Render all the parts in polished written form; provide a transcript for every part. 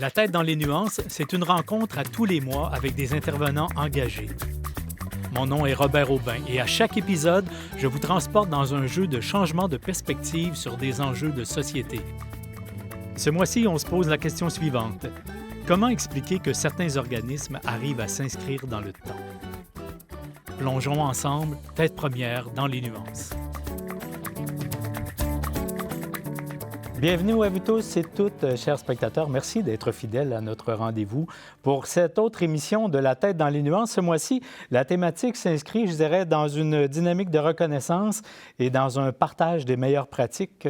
La tête dans les nuances, c'est une rencontre à tous les mois avec des intervenants engagés. Mon nom est Robert Aubin et à chaque épisode, je vous transporte dans un jeu de changement de perspective sur des enjeux de société. Ce mois-ci, on se pose la question suivante. Comment expliquer que certains organismes arrivent à s'inscrire dans le temps? Plongeons ensemble, tête première, dans les nuances. Bienvenue à vous tous et toutes, chers spectateurs. Merci d'être fidèles à notre rendez-vous pour cette autre émission de La tête dans les nuances. Ce mois-ci, la thématique s'inscrit, je dirais, dans une dynamique de reconnaissance et dans un partage des meilleures pratiques.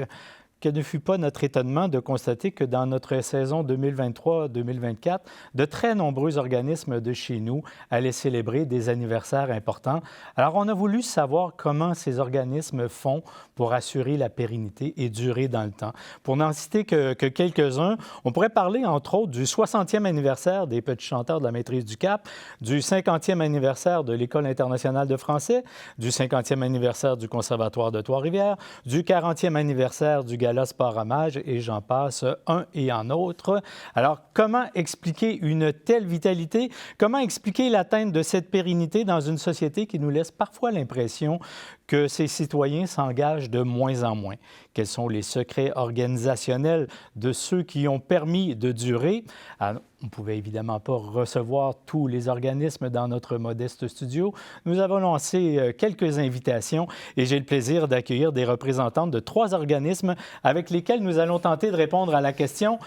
Que ne fut pas notre étonnement de constater que dans notre saison 2023-2024, de très nombreux organismes de chez nous allaient célébrer des anniversaires importants. Alors, on a voulu savoir comment ces organismes font pour assurer la pérennité et durer dans le temps. Pour n'en citer que quelques-uns, on pourrait parler, entre autres, du 60e anniversaire des Petits chanteurs de la Maîtrise du Cap, du 50e anniversaire de l'École internationale de français, du 50e anniversaire du Conservatoire de Trois-Rivières, du 40e anniversaire du Gala Sport Hommage, et j'en passe un et un autre. Alors, comment expliquer une telle vitalité? Comment expliquer l'atteinte de cette pérennité dans une société qui nous laisse parfois l'impression que ses citoyens s'engagent de moins en moins? Quels sont les secrets organisationnels de ceux qui ont permis de durer? Alors, on ne pouvait évidemment pas recevoir tous les organismes dans notre modeste studio. Nous avons lancé quelques invitations et j'ai le plaisir d'accueillir des représentantes de 3 organismes avec lesquels nous allons tenter de répondre à la question: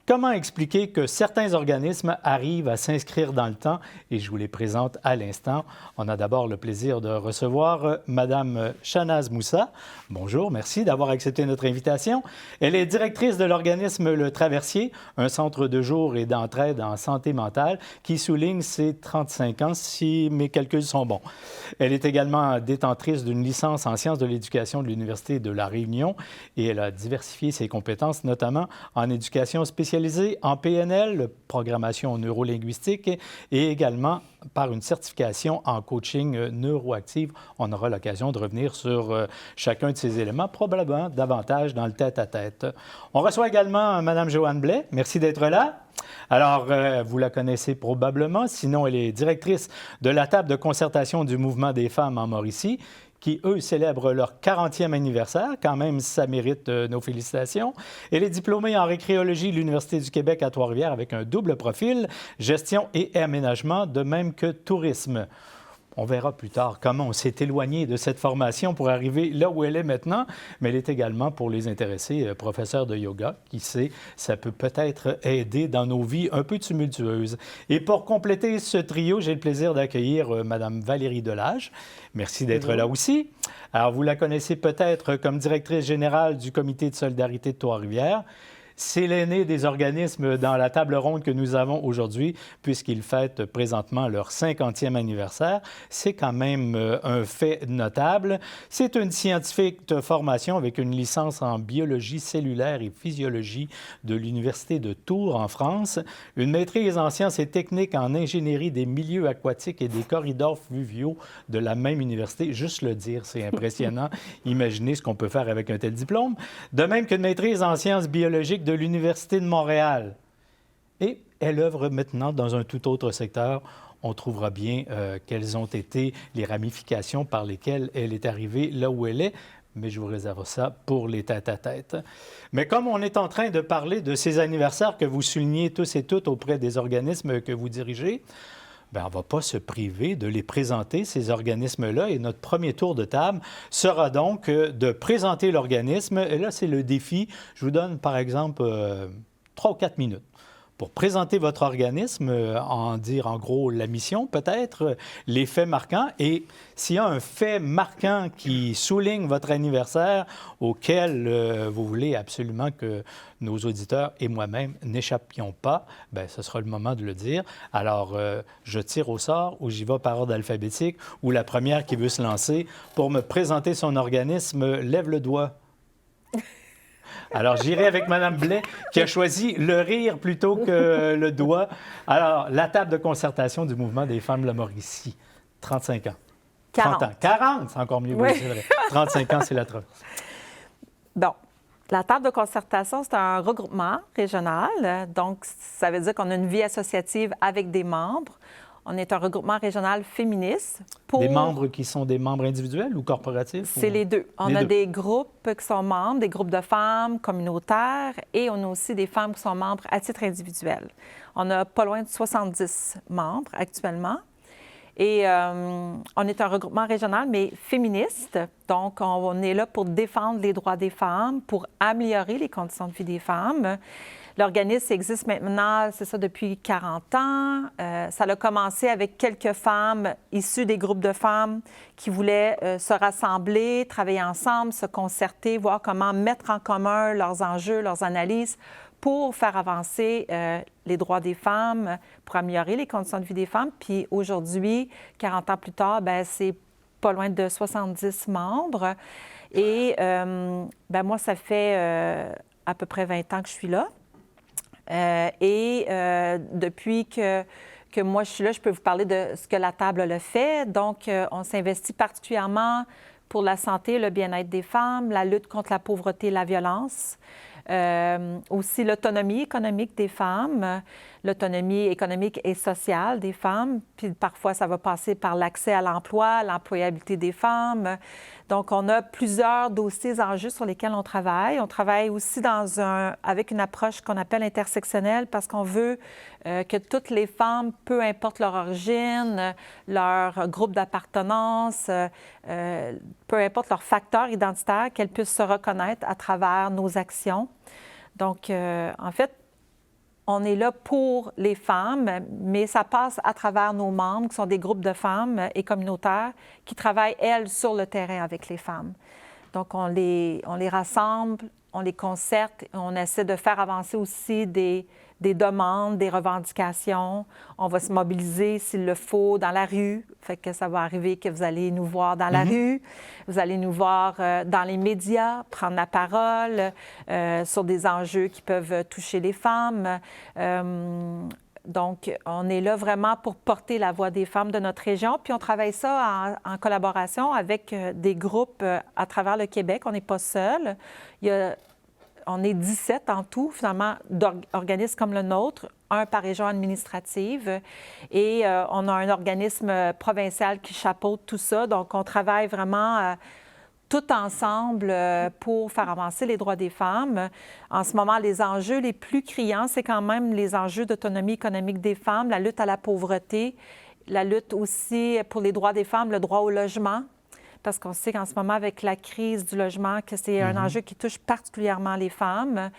comment expliquer que certains organismes arrivent à s'inscrire dans le temps? Et je vous les présente à l'instant. On a d'abord le plaisir de recevoir Mme Shahnaz Moussa. Bonjour, merci d'avoir accepté notre invitation. Elle est directrice de l'organisme Le Traversier, un centre de jour et d'entraide en santé mentale qui souligne ses 35 ans, si mes calculs sont bons. Elle est également détentrice d'une licence en sciences de l'éducation de l'Université de La Réunion et elle a diversifié ses compétences, notamment en éducation spécialisée en PNL, programmation neurolinguistique, et également par une certification en coaching neuroactif. On aura l'occasion de revenir sur chacun de ces éléments, probablement davantage dans le tête-à-tête. On reçoit également Mme Joanne Blais. Merci d'être là. Alors, vous la connaissez probablement, sinon elle est directrice de la table de concertation du mouvement des femmes en Mauricie, qui, eux, célèbrent leur 40e anniversaire. Quand même, ça mérite nos félicitations. Elle est diplômée en récréologie de l'Université du Québec à Trois-Rivières avec un double profil, gestion et aménagement, de même que tourisme. On verra plus tard comment on s'est éloigné de cette formation pour arriver là où elle est maintenant, mais elle est également, pour les intéressés, professeure de yoga. Qui sait, ça peut peut-être aider dans nos vies un peu tumultueuses. Et pour compléter ce trio, j'ai le plaisir d'accueillir Mme Valérie Delage. Merci d'être là aussi. Alors, vous la connaissez peut-être comme directrice générale du Comité de solidarité de Trois-Rivières. C'est l'aîné des organismes dans la table ronde que nous avons aujourd'hui, puisqu'ils fêtent présentement leur 50e anniversaire. C'est quand même un fait notable. C'est une scientifique de formation avec une licence en biologie cellulaire et physiologie de l'Université de Tours en France, une maîtrise en sciences et techniques en ingénierie des milieux aquatiques et des corridors fluviaux de la même université. Juste le dire, c'est impressionnant. Imaginez ce qu'on peut faire avec un tel diplôme. De même qu'une maîtrise en sciences biologiques de l'Université de Montréal. Et elle œuvre maintenant dans un tout autre secteur. On trouvera bien quelles ont été les ramifications par lesquelles elle est arrivée là où elle est, mais je vous réserve ça pour les tête-à-tête. Mais comme on est en train de parler de ces anniversaires que vous soulignez tous et toutes auprès des organismes que vous dirigez, bien, on ne va pas se priver de les présenter, ces organismes-là. Et notre premier tour de table sera donc de présenter l'organisme. Et là, c'est le défi. Je vous donne, par exemple, 3 ou 4 minutes pour présenter votre organisme, en dire en gros la mission peut-être, les faits marquants. Et s'il y a un fait marquant qui souligne votre anniversaire, auquel vous voulez absolument que nos auditeurs et moi-même n'échappions pas, bien, ce sera le moment de le dire. Alors, je tire au sort ou j'y vais par ordre alphabétique, ou la première qui veut se lancer pour me présenter son organisme lève le doigt. Alors, j'irai avec Mme Blais, qui a choisi le rire plutôt que le doigt. Alors, la table de concertation du mouvement des femmes de la Mauricie, 35 ans. 40. 30 ans. 40, c'est encore mieux. Oui, c'est vrai. 35 ans, c'est la traverse. Bon, La table de concertation, c'est un regroupement régional. Donc, ça veut dire qu'on a une vie associative avec des membres. On est un regroupement régional féministe. Des membres qui sont des membres individuels ou corporatifs? C'est les deux. On a des groupes qui sont membres, des groupes de femmes communautaires, et on a aussi des femmes qui sont membres à titre individuel. On a pas loin de 70 membres actuellement. Et on est un regroupement régional, mais féministe. Donc, on est là pour défendre les droits des femmes, pour améliorer les conditions de vie des femmes. L'organisme existe maintenant, c'est ça, depuis 40 ans. Ça a commencé avec quelques femmes issues des groupes de femmes qui voulaient se rassembler, travailler ensemble, se concerter, voir comment mettre en commun leurs enjeux, leurs analyses pour faire avancer les droits des femmes, pour améliorer les conditions de vie des femmes. Puis aujourd'hui, 40 ans plus tard, bien, c'est pas loin de 70 membres. Et bien, moi, ça fait à peu près 20 ans que je suis là. Depuis que moi, je suis là, je peux vous parler de ce que la table le fait. Donc, on s'investit particulièrement pour la santé et le bien-être des femmes, la lutte contre la pauvreté et la violence. Aussi l'autonomie économique des femmes, l'autonomie économique et sociale des femmes. Puis parfois, ça va passer par l'accès à l'emploi, l'employabilité des femmes. Donc, on a plusieurs dossiers enjeux sur lesquels on travaille. On travaille aussi avec une approche qu'on appelle intersectionnelle parce qu'on veut que toutes les femmes, peu importe leur origine, leur groupe d'appartenance, peu importe leur facteur identitaire, qu'elles puissent se reconnaître à travers nos actions. Donc, en fait, on est là pour les femmes, mais ça passe à travers nos membres, qui sont des groupes de femmes et communautaires qui travaillent, elles, sur le terrain avec les femmes. Donc, on les rassemble, on les concerte, on essaie de faire avancer aussi des demandes, des revendications. On va se mobiliser, s'il le faut, dans la rue. Fait que ça va arriver que vous allez nous voir dans la rue, vous allez nous voir dans les médias, prendre la parole sur des enjeux qui peuvent toucher les femmes. Donc, on est là vraiment pour porter la voix des femmes de notre région. Puis on travaille ça en collaboration avec des groupes à travers le Québec. On n'est pas seul. On est 17 en tout, finalement, d'organismes comme le nôtre, un par région administrative. Et on a un organisme provincial qui chapeaute tout ça. Donc, on travaille vraiment tout ensemble pour faire avancer les droits des femmes. En ce moment, les enjeux les plus criants, c'est quand même les enjeux d'autonomie économique des femmes, la lutte à la pauvreté, la lutte aussi pour les droits des femmes, le droit au logement. Parce qu'on sait qu'en ce moment, avec la crise du logement, que c'est un enjeu qui touche particulièrement les femmes.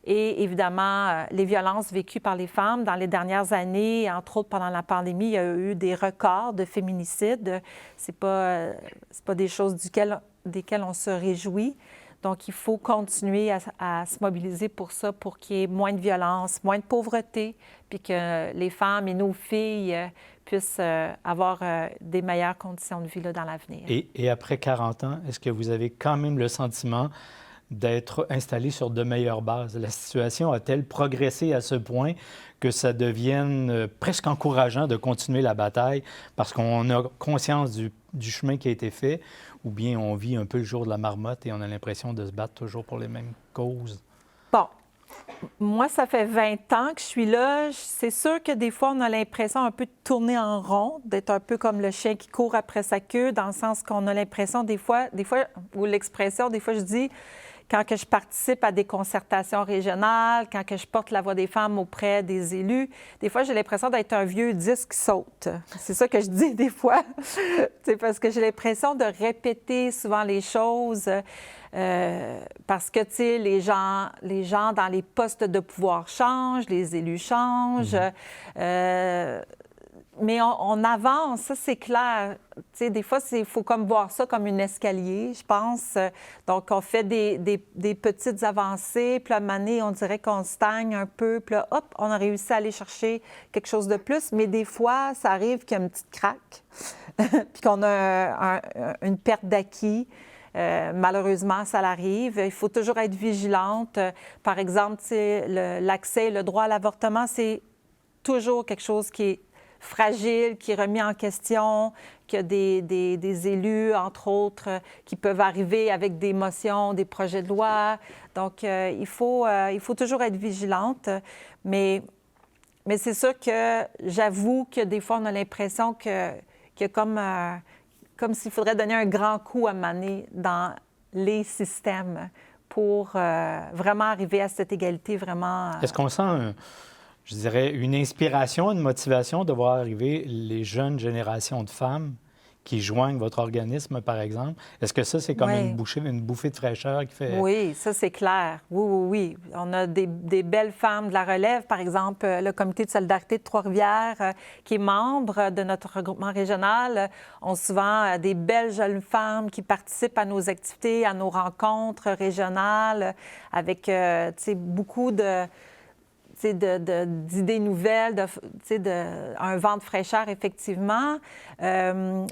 Et évidemment, les violences vécues par les femmes dans les dernières années, entre autres pendant la pandémie, il y a eu des records de féminicides. C'est pas des choses desquelles on se réjouit. Donc, il faut continuer à se mobiliser pour ça, pour qu'il y ait moins de violence, moins de pauvreté, puis que les femmes et nos filles puissent avoir des meilleures conditions de vie là, dans l'avenir. Et après 40 ans, est-ce que vous avez quand même le sentiment d'être installé sur de meilleures bases? La situation a-t-elle progressé à ce point que ça devienne presque encourageant de continuer la bataille parce qu'on a conscience du chemin qui a été fait, ou bien on vit un peu le jour de la marmotte et on a l'impression de se battre toujours pour les mêmes causes? Bon. Moi, ça fait 20 ans que je suis là. C'est sûr que des fois, on a l'impression un peu de tourner en rond, d'être un peu comme le chien qui court après sa queue, dans le sens qu'on a l'impression des fois, ou l'expression, des fois, je dis, quand que je participe à des concertations régionales, quand que je porte la voix des femmes auprès des élus, des fois, j'ai l'impression d'être un vieux disque qui saute. C'est ça que je dis des fois. C'est parce que j'ai l'impression de répéter souvent les choses. Parce que, tu sais, les gens dans les postes de pouvoir changent, les élus changent. Mais on avance, ça, c'est clair. Tu sais, des fois, il faut comme voir ça comme un escalier, je pense. Donc, on fait des petites avancées, puis à un moment donné, on dirait qu'on stagne un peu, puis là, hop, on a réussi à aller chercher quelque chose de plus. Mais des fois, ça arrive qu'il y a une petite craque, puis qu'on a une perte d'acquis. Malheureusement, ça arrive. Il faut toujours être vigilante. Par exemple, l'accès, le droit à l'avortement, c'est toujours quelque chose qui est fragile, qui est remis en question, qu'il y a des élus, entre autres, qui peuvent arriver avec des motions, des projets de loi. Donc, il faut toujours être vigilante, mais c'est sûr que j'avoue que des fois, on a l'impression qu'il y a comme s'il faudrait donner un grand coup à maner dans les systèmes pour vraiment arriver à cette égalité vraiment... Est-ce qu'on sent, je dirais, une inspiration, une motivation de voir arriver les jeunes générations de femmes qui joignent votre organisme, par exemple? Est-ce que ça, c'est comme une bouffée de fraîcheur qui fait... Oui, ça, c'est clair. Oui. On a des belles femmes de la relève, par exemple, le Comité de solidarité de Trois-Rivières, qui est membre de notre regroupement régional, ont souvent des belles jeunes femmes qui participent à nos activités, à nos rencontres régionales, avec, beaucoup d'idées nouvelles, un vent de fraîcheur, effectivement.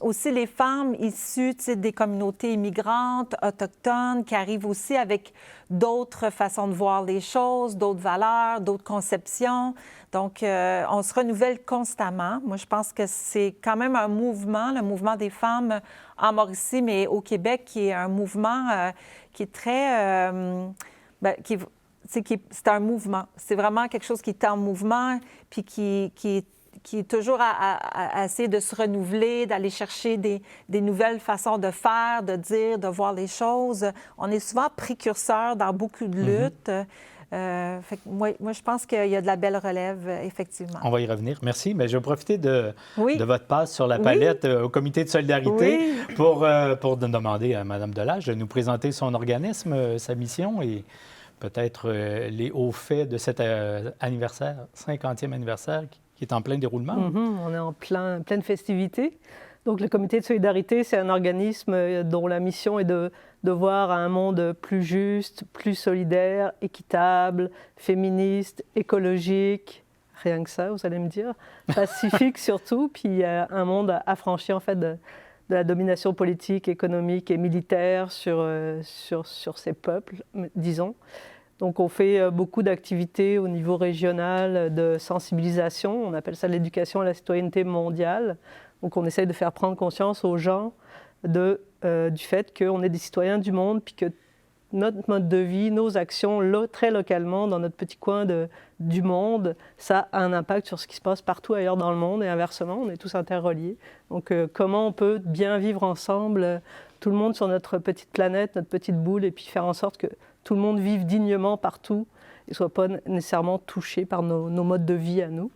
Aussi, les femmes issues des communautés immigrantes, autochtones, qui arrivent aussi avec d'autres façons de voir les choses, d'autres valeurs, d'autres conceptions. Donc, on se renouvelle constamment. Moi, je pense que c'est quand même un mouvement, le mouvement des femmes en Mauricie, mais au Québec, qui est un mouvement qui est très... c'est un mouvement. C'est vraiment quelque chose qui est en mouvement, puis qui est toujours à essayer de se renouveler, d'aller chercher des nouvelles façons de faire, de dire, de voir les choses. On est souvent précurseurs dans beaucoup de luttes. Fait que moi, je pense qu'il y a de la belle relève, effectivement. On va y revenir. Merci. Mais je vais profiter de votre passe sur la palette au Comité de solidarité pour demander à Mme Delage de nous présenter son organisme, sa mission et peut-être les hauts faits de cet anniversaire, 50e anniversaire, qui est en plein déroulement. On est en pleine festivité. Donc, le Comité de solidarité, c'est un organisme dont la mission est de voir un monde plus juste, plus solidaire, équitable, féministe, écologique, rien que ça, vous allez me dire, pacifique surtout, puis un monde affranchi, en fait, de la domination politique, économique et militaire sur ces peuples, disons. Donc, on fait beaucoup d'activités au niveau régional de sensibilisation. On appelle ça l'éducation à la citoyenneté mondiale. Donc, on essaie de faire prendre conscience aux gens du fait qu'on est des citoyens du monde, puis que notre mode de vie, nos actions, très localement, dans notre petit coin du monde, ça a un impact sur ce qui se passe partout ailleurs dans le monde et inversement, on est tous interreliés. Donc, comment on peut bien vivre ensemble, tout le monde sur notre petite planète, notre petite boule, et puis faire en sorte que tout le monde vive dignement partout et ne soit pas nécessairement touché par nos modes de vie à nous.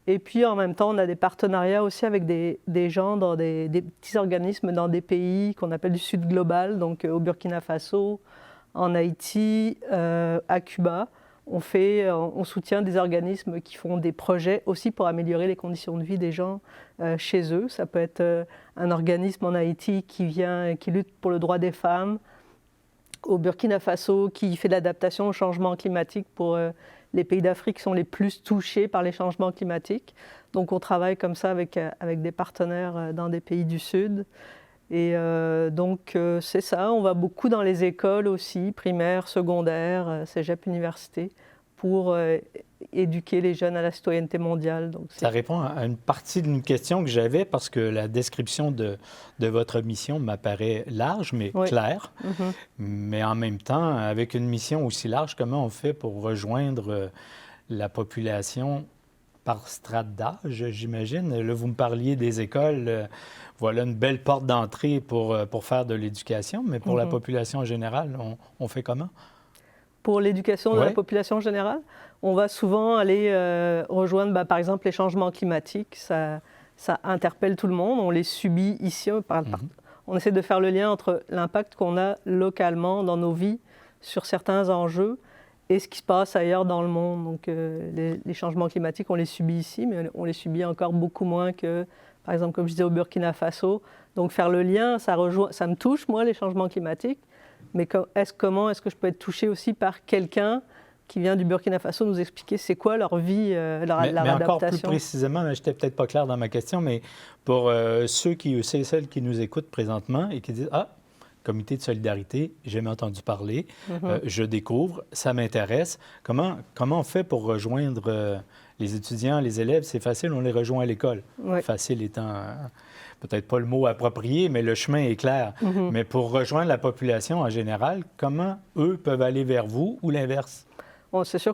Et puis, en même temps, on a des partenariats aussi avec des gens dans des petits organismes dans des pays qu'on appelle du Sud global, donc au Burkina Faso, en Haïti, à Cuba. On soutient des organismes qui font des projets aussi pour améliorer les conditions de vie des gens chez eux. Ça peut être un organisme en Haïti qui lutte pour le droit des femmes, au Burkina Faso qui fait de l'adaptation au changement climatique pour les pays d'Afrique qui sont les plus touchés par les changements climatiques. Donc on travaille comme ça avec des partenaires dans des pays du Sud. Et donc, c'est ça, on va beaucoup dans les écoles aussi, primaires, secondaires, cégep, université, pour éduquer les jeunes à la citoyenneté mondiale. Donc, ça répond à une partie d'une question que j'avais, parce que la description de votre mission m'apparaît large, mais claire. Mais en même temps, avec une mission aussi large, comment on fait pour rejoindre la population par strate d'âge, j'imagine? Là, vous me parliez des écoles. Voilà une belle porte d'entrée pour faire de l'éducation, mais pour la population générale, on fait comment? Pour l'éducation de la population générale, on va souvent aller rejoindre, par exemple, les changements climatiques. Ça interpelle tout le monde, on les subit ici. On essaie de faire le lien entre l'impact qu'on a localement dans nos vies sur certains enjeux et ce qui se passe ailleurs dans le monde. Donc, les changements climatiques, on les subit ici, mais on les subit encore beaucoup moins que, par exemple, comme je disais, au Burkina Faso. Donc, faire le lien, ça me touche, moi, les changements climatiques. Mais comment est-ce que je peux être touchée aussi par quelqu'un qui vient du Burkina Faso nous expliquer c'est quoi leur vie, leur adaptation? Mais encore plus précisément, je n'étais peut-être pas clair dans ma question, mais pour ceux et celles qui nous écoutent présentement et qui disent « Ah, comité de solidarité, j'ai jamais entendu parler, je découvre, ça m'intéresse. Comment on fait pour rejoindre les étudiants, les élèves? C'est facile, on les rejoint à l'école. Ouais. Facile étant peut-être pas le mot approprié, mais le chemin est clair. Mais pour rejoindre la population en général, comment eux peuvent aller vers vous ou l'inverse? Bon, c'est sûr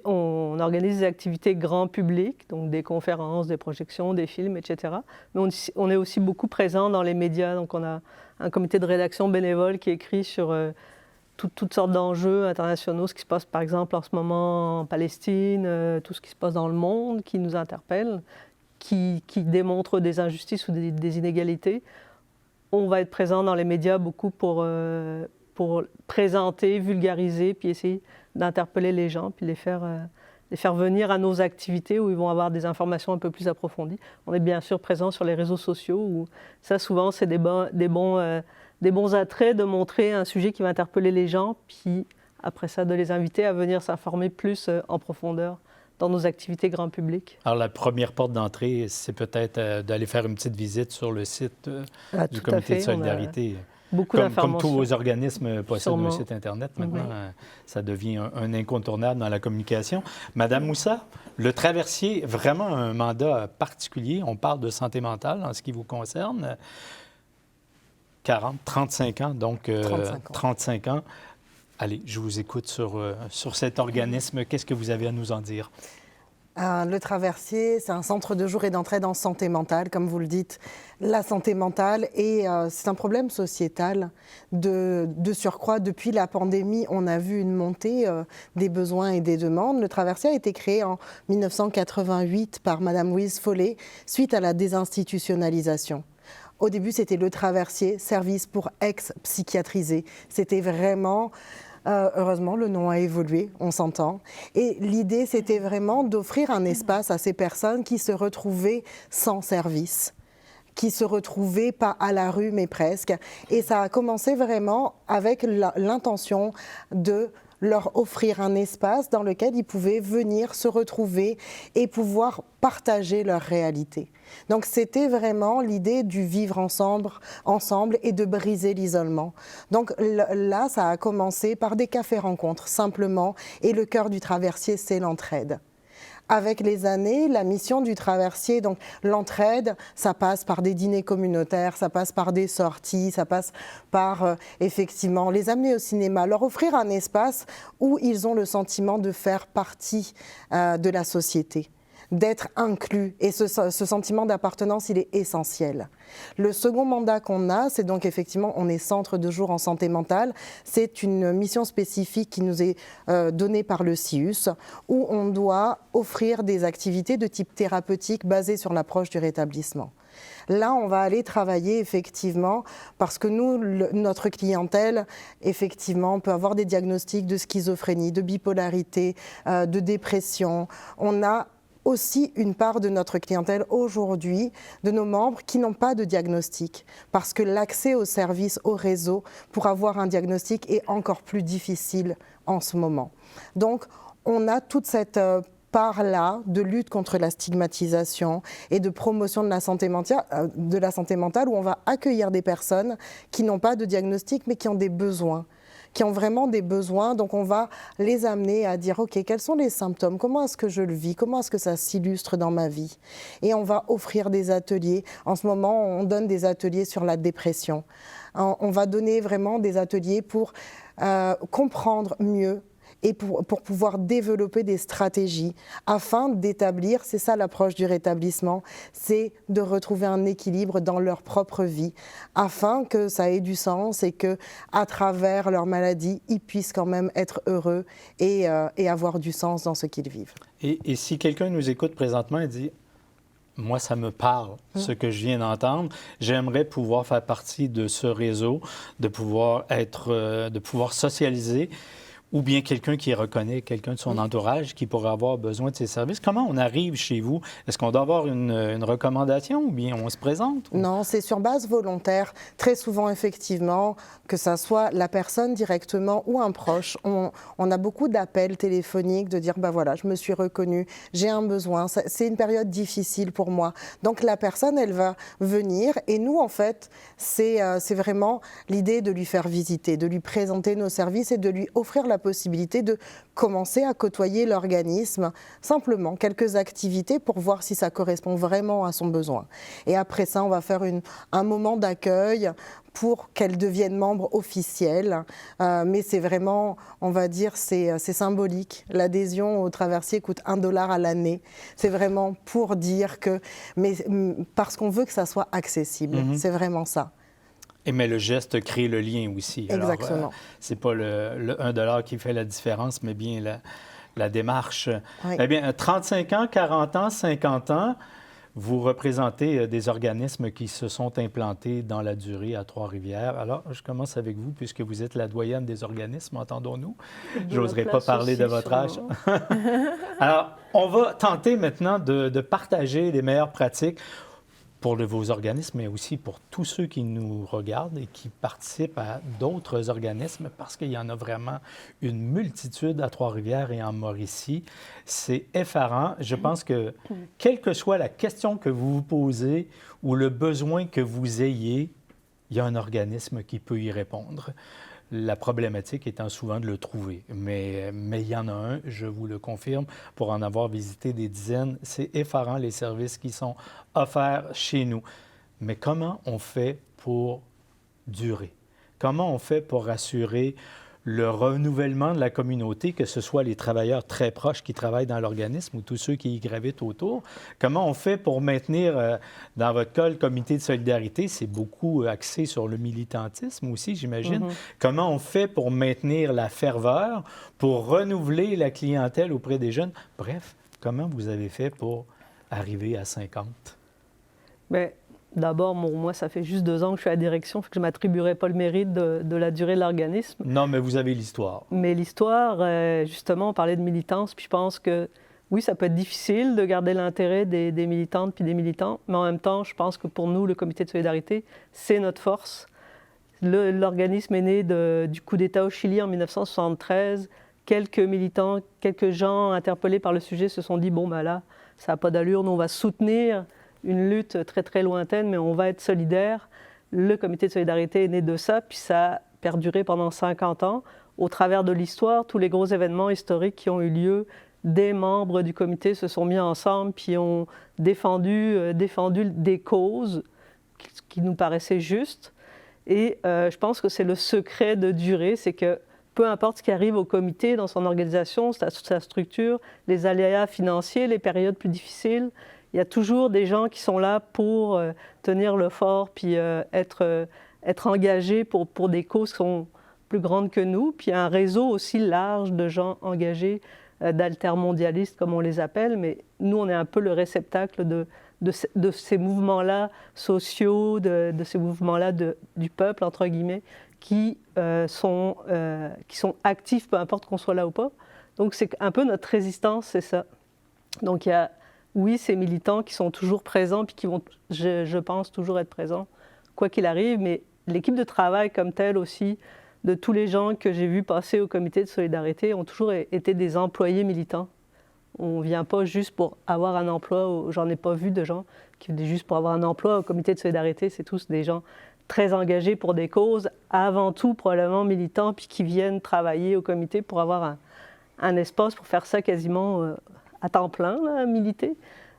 on organise des activités grand public, donc des conférences, des projections, des films, etc. Mais on est aussi beaucoup présent dans les médias. Donc on a un comité de rédaction bénévole qui écrit sur toutes sortes d'enjeux internationaux, ce qui se passe par exemple en ce moment en Palestine, tout ce qui se passe dans le monde, qui nous interpelle, qui démontre des injustices ou des inégalités. On va être présent dans les médias beaucoup pour présenter, vulgariser, puis essayer d'interpeller les gens, puis les faire venir à nos activités où ils vont avoir des informations un peu plus approfondies. On est bien sûr présent sur les réseaux sociaux où ça, souvent, c'est des bons attraits de montrer un sujet qui va interpeller les gens, puis après ça, de les inviter à venir s'informer plus en profondeur dans nos activités grand public. Alors, la première porte d'entrée, c'est peut-être d'aller faire une petite visite sur le site du comité de solidarité. Beaucoup comme tous vos organismes possèdent un site Internet, maintenant, ça devient un incontournable dans la communication. Madame Moussa, le Traversier, vraiment un mandat particulier. On parle de santé mentale en ce qui vous concerne. 35 ans, donc 35 ans. Allez, je vous écoute sur cet organisme. Qu'est-ce que vous avez à nous en dire? Le Traversier, c'est un centre de jour et d'entraide en santé mentale, comme vous le dites. La santé mentale, et c'est un problème sociétal. De surcroît, depuis la pandémie, on a vu une montée des besoins et des demandes. Le Traversier a été créé en 1988 par Madame Louise Follet, suite à la désinstitutionnalisation. Au début, c'était le Traversier, service pour ex-psychiatrisés. C'était vraiment... heureusement, le nom a évolué, on s'entend. Et l'idée, c'était vraiment d'offrir un espace à ces personnes qui se retrouvaient sans service, qui se retrouvaient pas à la rue, mais presque. Et ça a commencé vraiment avec l'intention de leur offrir un espace dans lequel ils pouvaient venir se retrouver et pouvoir partager leur réalité. Donc c'était vraiment l'idée du vivre ensemble et de briser l'isolement. Donc là, ça a commencé par des cafés-rencontres, simplement, et le cœur du Traversier, c'est l'entraide. Avec les années, la mission du Traversier, donc l'entraide, ça passe par des dîners communautaires, ça passe par des sorties, ça passe par effectivement les amener au cinéma, leur offrir un espace où ils ont le sentiment de faire partie de la société, d'être inclus. Et ce sentiment d'appartenance, il est essentiel. Le second mandat qu'on a, c'est donc effectivement, on est centre de jour en santé mentale. C'est une mission spécifique qui nous est donnée par le CIUS, où on doit offrir des activités de type thérapeutique basées sur l'approche du rétablissement. Là, on va aller travailler effectivement, parce que nous, notre clientèle, effectivement, peut avoir des diagnostics de schizophrénie, de bipolarité, de dépression. On a aussi une part de notre clientèle aujourd'hui, de nos membres qui n'ont pas de diagnostic, parce que l'accès aux services, au réseau, pour avoir un diagnostic est encore plus difficile en ce moment. Donc, on a toute cette part-là de lutte contre la stigmatisation et de promotion de la santé mentale, où on va accueillir des personnes qui n'ont pas de diagnostic, mais qui ont des besoins, qui ont vraiment des besoins. Donc on va les amener à dire, OK, quels sont les symptômes? Comment est-ce que je le vis? Comment est-ce que ça s'illustre dans ma vie? Et on va offrir des ateliers. En ce moment, on donne des ateliers sur la dépression. On va donner vraiment des ateliers pour comprendre mieux et pour pouvoir développer des stratégies afin d'établir, c'est ça l'approche du rétablissement, c'est de retrouver un équilibre dans leur propre vie afin que ça ait du sens et que à travers leur maladie, ils puissent quand même être heureux et avoir du sens dans ce qu'ils vivent. Et si quelqu'un nous écoute présentement et dit « Moi, ça me parle, ce que je viens d'entendre. J'aimerais pouvoir faire partie de ce réseau, de pouvoir socialiser. » ou bien quelqu'un qui reconnaît quelqu'un de son entourage qui pourrait avoir besoin de ses services. Comment on arrive chez vous? Est-ce qu'on doit avoir une recommandation ou bien on se présente? Ou... Non, c'est sur base volontaire. Très souvent, effectivement, que ça soit la personne directement ou un proche. On a beaucoup d'appels téléphoniques de dire, voilà, je me suis reconnue, j'ai un besoin, c'est une période difficile pour moi. Donc la personne, elle va venir et nous, en fait, c'est vraiment l'idée de lui faire visiter, de lui présenter nos services et de lui offrir la possibilité de commencer à côtoyer l'organisme, simplement quelques activités pour voir si ça correspond vraiment à son besoin. Et après ça, on va faire un moment d'accueil pour qu'elle devienne membre officielle. Mais c'est vraiment, on va dire, c'est symbolique. L'adhésion au Traversier coûte $1 à l'année. C'est vraiment pour dire que, mais parce qu'on veut que ça soit accessible. C'est vraiment ça. Mais le geste crée le lien aussi. Exactement. Ce n'est pas le $1 qui fait la différence, mais bien la démarche. Oui. Eh bien, 35 ans, 40 ans, 50 ans, vous représentez des organismes qui se sont implantés dans la durée à Trois-Rivières. Alors, je commence avec vous, puisque vous êtes la doyenne des organismes, entendons-nous. Je n'oserais pas parler de votre âge. Alors, on va tenter maintenant de partager les meilleures pratiques pour vos organismes, mais aussi pour tous ceux qui nous regardent et qui participent à d'autres organismes, parce qu'il y en a vraiment une multitude à Trois-Rivières et en Mauricie. C'est effarant. Je pense que, quelle que soit la question que vous vous posez ou le besoin que vous ayez, il y a un organisme qui peut y répondre. La problématique étant souvent de le trouver. Mais il y en a un, je vous le confirme, pour en avoir visité des dizaines. C'est effarant les services qui sont offerts chez nous. Mais comment on fait pour durer? Comment on fait pour assurer le renouvellement de la communauté, que ce soit les travailleurs très proches qui travaillent dans l'organisme ou tous ceux qui y gravitent autour? Comment on fait pour maintenir, dans votre cas, le comité de solidarité, c'est beaucoup axé sur le militantisme aussi, j'imagine. Comment on fait pour maintenir la ferveur, pour renouveler la clientèle auprès des jeunes? Bref, comment vous avez fait pour arriver à 50? Bien, d'abord, moi, ça fait juste 2 ans que je suis à la direction, fait que je ne m'attribuerai pas le mérite de la durée de l'organisme. Non, mais vous avez l'histoire. Mais l'histoire, justement, on parlait de militance, puis je pense que, oui, ça peut être difficile de garder l'intérêt des militantes puis des militants, mais en même temps, je pense que pour nous, le comité de solidarité, c'est notre force. L'organisme est né du coup d'État au Chili en 1973. Quelques militants, quelques gens interpellés par le sujet se sont dit, là, ça n'a pas d'allure, nous, on va soutenir une lutte très, très lointaine, mais on va être solidaire. Le comité de solidarité est né de ça, puis ça a perduré pendant 50 ans. Au travers de l'histoire, tous les gros événements historiques qui ont eu lieu, des membres du comité se sont mis ensemble, puis ont défendu des causes qui nous paraissaient justes. Et je pense que c'est le secret de durer, c'est que peu importe ce qui arrive au comité, dans son organisation, sa structure, les aléas financiers, les périodes plus difficiles, il y a toujours des gens qui sont là pour tenir le fort, puis être engagés pour des causes qui sont plus grandes que nous. Puis il y a un réseau aussi large de gens engagés, d'altermondialistes, comme on les appelle. Mais nous, on est un peu le réceptacle de ces mouvements-là sociaux, de ces mouvements-là du peuple, entre guillemets, qui sont actifs, peu importe qu'on soit là ou pas. Donc c'est un peu notre résistance, c'est ça. Donc il y a... Oui, ces militants qui sont toujours présents puis qui vont, je pense, toujours être présents, quoi qu'il arrive, mais l'équipe de travail comme telle aussi, de tous les gens que j'ai vus passer au comité de solidarité, ont toujours été des employés militants. On ne vient pas juste pour avoir un emploi, j'en ai pas vu de gens qui venaient juste pour avoir un emploi au comité de solidarité, c'est tous des gens très engagés pour des causes, avant tout probablement militants, puis qui viennent travailler au comité pour avoir un espace pour faire ça quasiment... à temps plein, là, à militer.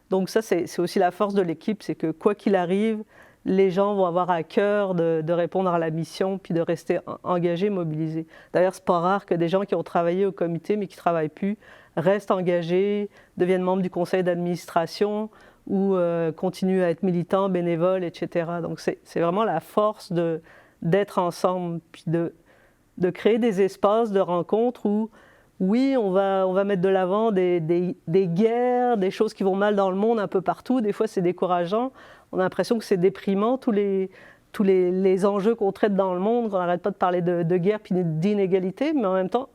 Donc ça, c'est aussi la force de l'équipe, c'est que quoi qu'il arrive, les gens vont avoir à cœur de répondre à la mission puis de rester engagés, mobilisés. D'ailleurs, c'est pas rare que des gens qui ont travaillé au comité mais qui ne travaillent plus restent engagés, deviennent membres du conseil d'administration ou continuent à être militants, bénévoles, etc. Donc c'est vraiment la force d'être ensemble puis de créer des espaces de rencontres où oui, on va mettre de l'avant des guerres, des choses qui vont mal dans le monde un peu partout. Des fois, c'est décourageant. On a l'impression que c'est déprimant, tous les enjeux qu'on traite dans le monde, qu'on n'arrête pas de parler de guerre puis d'inégalité. Mais en même temps,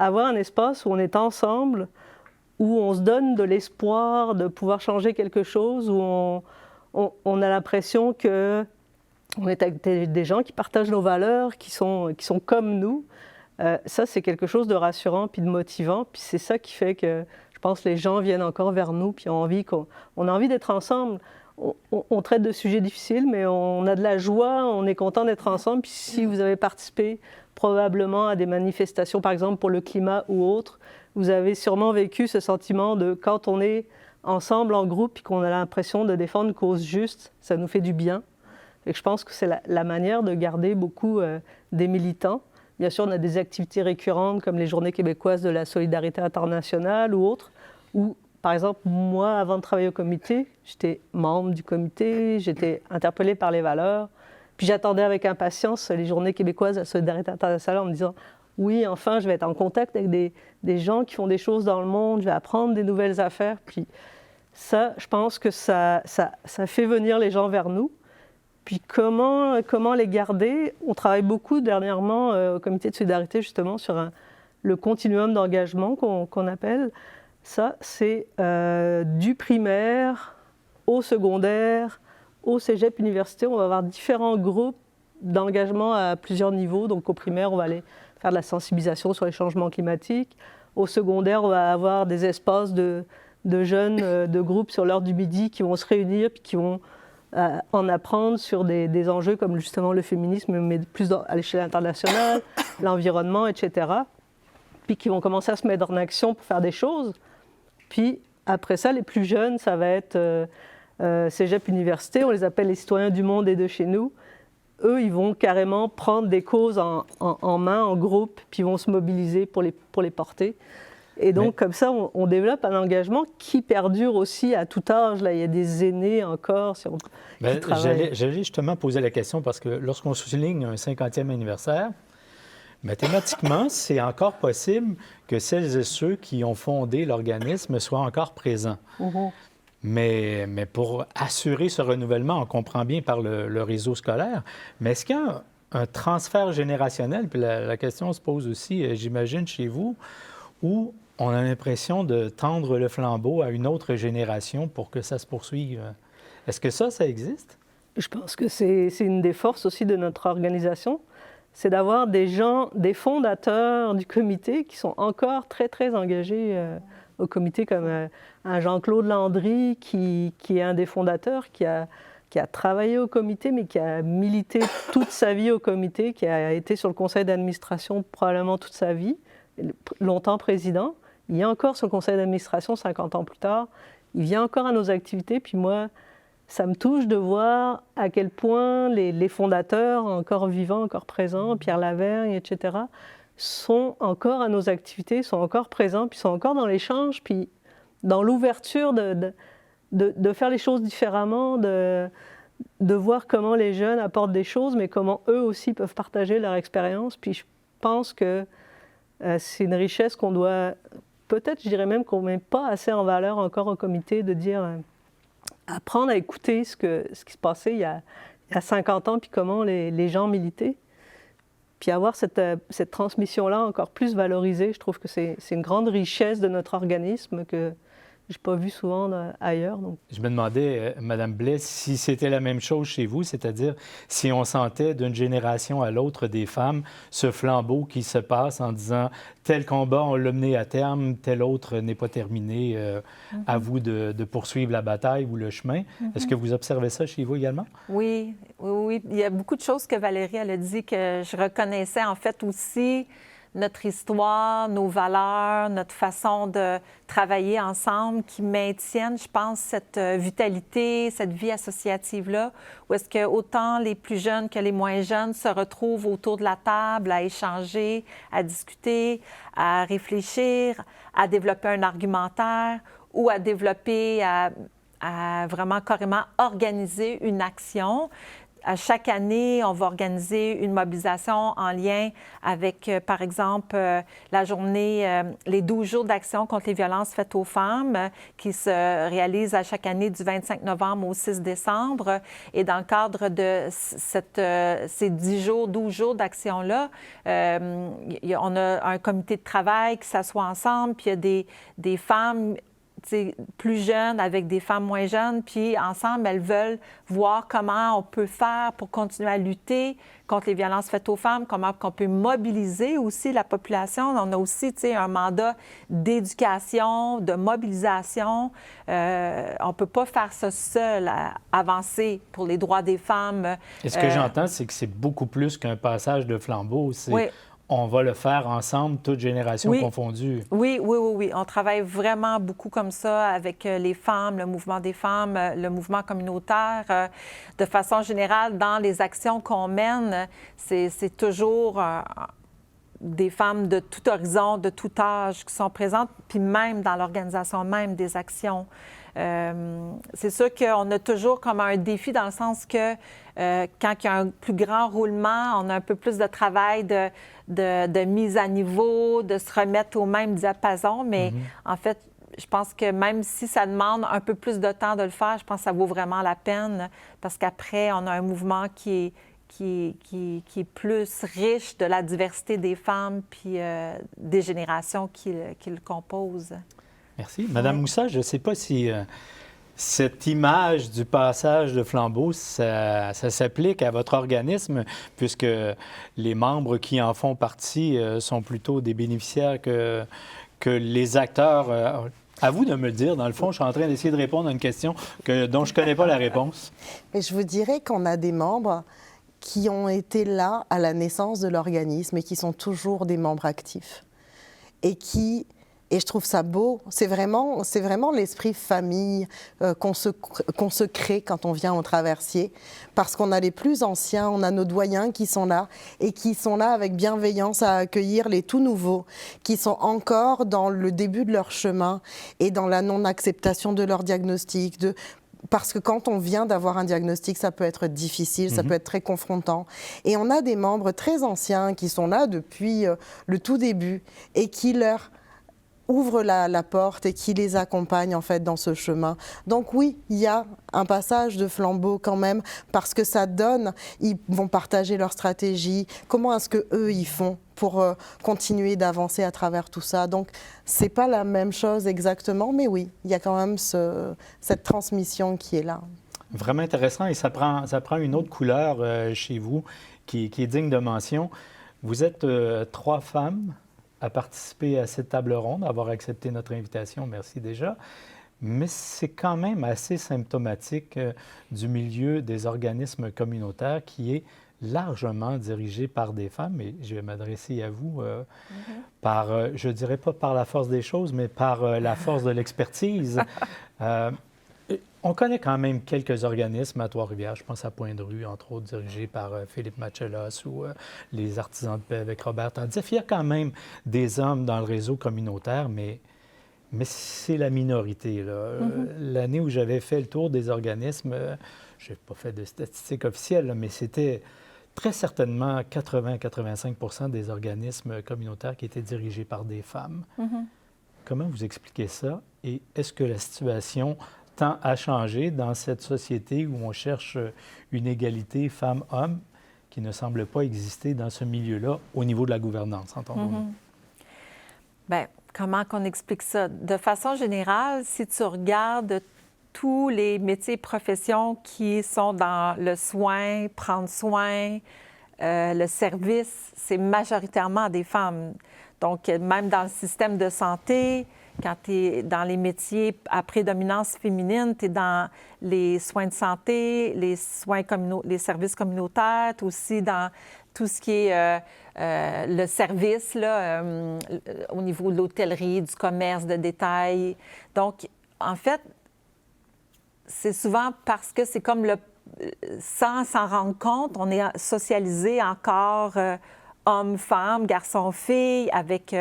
avoir un espace où on est ensemble, où on se donne de l'espoir de pouvoir changer quelque chose, où on a l'impression que on est avec des gens qui partagent nos valeurs, qui sont comme nous. Ça, c'est quelque chose de rassurant puis de motivant. Puis c'est ça qui fait que, je pense, les gens viennent encore vers nous puis ont envie on a envie d'être ensemble. On traite de sujets difficiles, mais on a de la joie, on est content d'être ensemble. Puis si vous avez participé probablement à des manifestations, par exemple pour le climat ou autre, vous avez sûrement vécu ce sentiment de quand on est ensemble en groupe et qu'on a l'impression de défendre une cause juste, ça nous fait du bien. Et je pense que c'est la manière de garder beaucoup des militants. Bien sûr, on a des activités récurrentes comme les Journées québécoises de la solidarité internationale ou autres, où, par exemple, moi, avant de travailler au comité, j'étais membre du comité, j'étais interpellée par les valeurs, puis j'attendais avec impatience les Journées québécoises de la solidarité internationale en me disant « Oui, enfin, je vais être en contact avec des gens qui font des choses dans le monde, je vais apprendre des nouvelles affaires. » Puis ça, je pense que ça fait venir les gens vers nous. Puis comment les garder? On travaille beaucoup dernièrement au comité de solidarité justement sur le continuum d'engagement qu'on appelle. Ça, c'est du primaire au secondaire, au cégep université. On va avoir différents groupes d'engagement à plusieurs niveaux. Donc au primaire, on va aller faire de la sensibilisation sur les changements climatiques. Au secondaire, on va avoir des espaces de jeunes, de groupes sur l'heure du midi qui vont se réunir puis qui vont en apprendre sur des enjeux comme justement le féminisme, mais plus à l'échelle internationale, l'environnement, etc. Puis qui vont commencer à se mettre en action pour faire des choses. Puis après ça, les plus jeunes, ça va être cégep université, on les appelle les citoyens du monde et de chez nous. Eux, ils vont carrément prendre des causes en main, en groupe, puis ils vont se mobiliser pour les porter. Et donc, comme ça, on développe un engagement qui perdure aussi à tout âge. Là, il y a des aînés encore qui travaillent. J'allais justement poser la question parce que lorsqu'on souligne un 50e anniversaire, mathématiquement, c'est encore possible que celles et ceux qui ont fondé l'organisme soient encore présents. Mm-hmm. Mais pour assurer ce renouvellement, on comprend bien par le réseau scolaire, mais est-ce qu'il y a un transfert générationnel? Puis la question se pose aussi, j'imagine, chez vous, où on a l'impression de tendre le flambeau à une autre génération pour que ça se poursuive. Est-ce que ça existe? Je pense que c'est une des forces aussi de notre organisation, c'est d'avoir des gens, des fondateurs du comité qui sont encore très, très engagés au comité, comme un Jean-Claude Landry, qui est un des fondateurs, qui a travaillé au comité, mais qui a milité toute sa vie au comité, qui a été sur le conseil d'administration probablement toute sa vie, longtemps président. Il est encore sur le conseil d'administration 50 ans plus tard. Il vient encore à nos activités. Puis moi, ça me touche de voir à quel point les fondateurs, encore vivants, encore présents, Pierre Lavergne, etc., sont encore à nos activités, sont encore présents, puis sont encore dans l'échange, puis dans l'ouverture de faire les choses différemment, de voir comment les jeunes apportent des choses, mais comment eux aussi peuvent partager leur expérience. Puis je pense que c'est une richesse qu'on doit, peut-être je dirais même qu'on ne met pas assez en valeur encore au comité, de dire, apprendre à écouter ce qui se passait il y a 50 ans, puis comment les gens militaient. Puis avoir cette transmission-là encore plus valorisée, je trouve que c'est une grande richesse de notre organisme que je n'ai pas vu souvent ailleurs. Donc. Je me demandais, Mme Blais, si c'était la même chose chez vous, c'est-à-dire si on sentait d'une génération à l'autre des femmes ce flambeau qui se passe en disant « tel combat, on l'a mené à terme, tel autre n'est pas terminé, à vous de poursuivre la bataille ou le chemin ». Est-ce que vous observez ça chez vous également? Oui. Il y a beaucoup de choses que Valérie elle a dit que je reconnaissais en fait aussi. Notre histoire, nos valeurs, notre façon de travailler ensemble qui maintiennent, je pense, cette vitalité, cette vie associative-là, où est-ce que autant les plus jeunes que les moins jeunes se retrouvent autour de la table à échanger, à discuter, à réfléchir, à développer un argumentaire ou à développer, à vraiment carrément organiser une action. À chaque année, on va organiser une mobilisation en lien avec, par exemple, la journée, les 12 jours d'action contre les violences faites aux femmes qui se réalisent à chaque année du 25 novembre au 6 décembre. Et dans le cadre de ces 10 jours, 12 jours d'action-là, on a un comité de travail qui s'assoit ensemble, puis il y a des femmes plus jeunes avec des femmes moins jeunes, puis ensemble, elles veulent voir comment on peut faire pour continuer à lutter contre les violences faites aux femmes, comment on peut mobiliser aussi la population. On a aussi un mandat d'éducation, de mobilisation. On ne peut pas faire ça seul, avancer pour les droits des femmes. Et ce que j'entends, c'est que c'est beaucoup plus qu'un passage de flambeau. Oui. On va le faire ensemble, toutes générations confondues. Oui. On travaille vraiment beaucoup comme ça avec les femmes, le mouvement des femmes, le mouvement communautaire. De façon générale, dans les actions qu'on mène, c'est toujours des femmes de tout horizon, de tout âge qui sont présentes, puis même dans l'organisation même des actions. C'est sûr qu'on a toujours comme un défi dans le sens que quand il y a un plus grand roulement, on a un peu plus de travail de mise à niveau, de se remettre au même diapason. Mais en fait, je pense que même si ça demande un peu plus de temps de le faire, je pense que ça vaut vraiment la peine parce qu'après, on a un mouvement qui est plus riche de la diversité des femmes puis des générations qui le composent. Merci. Madame Moussa, je ne sais pas si cette image du passage de flambeau, ça s'applique à votre organisme, puisque les membres qui en font partie sont plutôt des bénéficiaires que les acteurs. À vous de me le dire. Dans le fond, je suis en train d'essayer de répondre à une question dont je ne connais pas la réponse. Mais je vous dirais qu'on a des membres qui ont été là à la naissance de l'organisme et qui sont toujours des membres actifs. Et je trouve ça beau. C'est vraiment l'esprit famille qu'on se crée quand on vient au Traversier. Parce qu'on a les plus anciens, on a nos doyens qui sont là et qui sont là avec bienveillance à accueillir les tout nouveaux, qui sont encore dans le début de leur chemin et dans la non-acceptation de leur diagnostic, parce que quand on vient d'avoir un diagnostic, ça peut être difficile, ça peut être très confrontant. Et on a des membres très anciens qui sont là depuis le tout début et qui leur ouvrent la porte et qui les accompagnent en fait dans ce chemin. Donc oui, il y a un passage de flambeau quand même parce que ça donne, ils vont partager leur stratégie, comment est-ce qu'eux ils font pour continuer d'avancer à travers tout ça. Donc c'est pas la même chose exactement, mais oui, il y a quand même cette transmission qui est là. Vraiment intéressant et ça prend une autre couleur chez vous qui est digne de mention. Vous êtes 3 femmes à participer à cette table ronde, à avoir accepté notre invitation. Merci déjà. Mais c'est quand même assez symptomatique du milieu des organismes communautaires qui est largement dirigé par des femmes. Et je vais m'adresser à vous par, je ne dirais pas par la force des choses, mais par la force de l'expertise. On connaît quand même quelques organismes à Trois-Rivières. Je pense à Point-de-Rue, entre autres, dirigés par Philippe Matchelos ou les Artisans de paix avec Robert Tardif. Il y a quand même des hommes dans le réseau communautaire, mais c'est la minorité. L'année où j'avais fait le tour des organismes, je n'ai pas fait de statistiques officielles, là, mais c'était très certainement 80-85% des organismes communautaires qui étaient dirigés par des femmes. Comment vous expliquez ça? Et est-ce que la situation tend à changer dans cette société où on cherche une égalité femmes-hommes qui ne semble pas exister dans ce milieu-là au niveau de la gouvernance, entendons-nous? Bien, comment qu'on explique ça? De façon générale, si tu regardes tous les métiers et professions qui sont dans le soin, prendre soin, le service, c'est majoritairement des femmes. Donc, même dans le système de santé, quand tu es dans les métiers à prédominance féminine, tu es dans les soins de santé, les services communautaires, tu es aussi dans tout ce qui est le service là, au niveau de l'hôtellerie, du commerce de détail. Donc, en fait, c'est souvent parce que c'est comme sans s'en rendre compte, on est socialisé encore hommes-femmes, garçons-filles, avec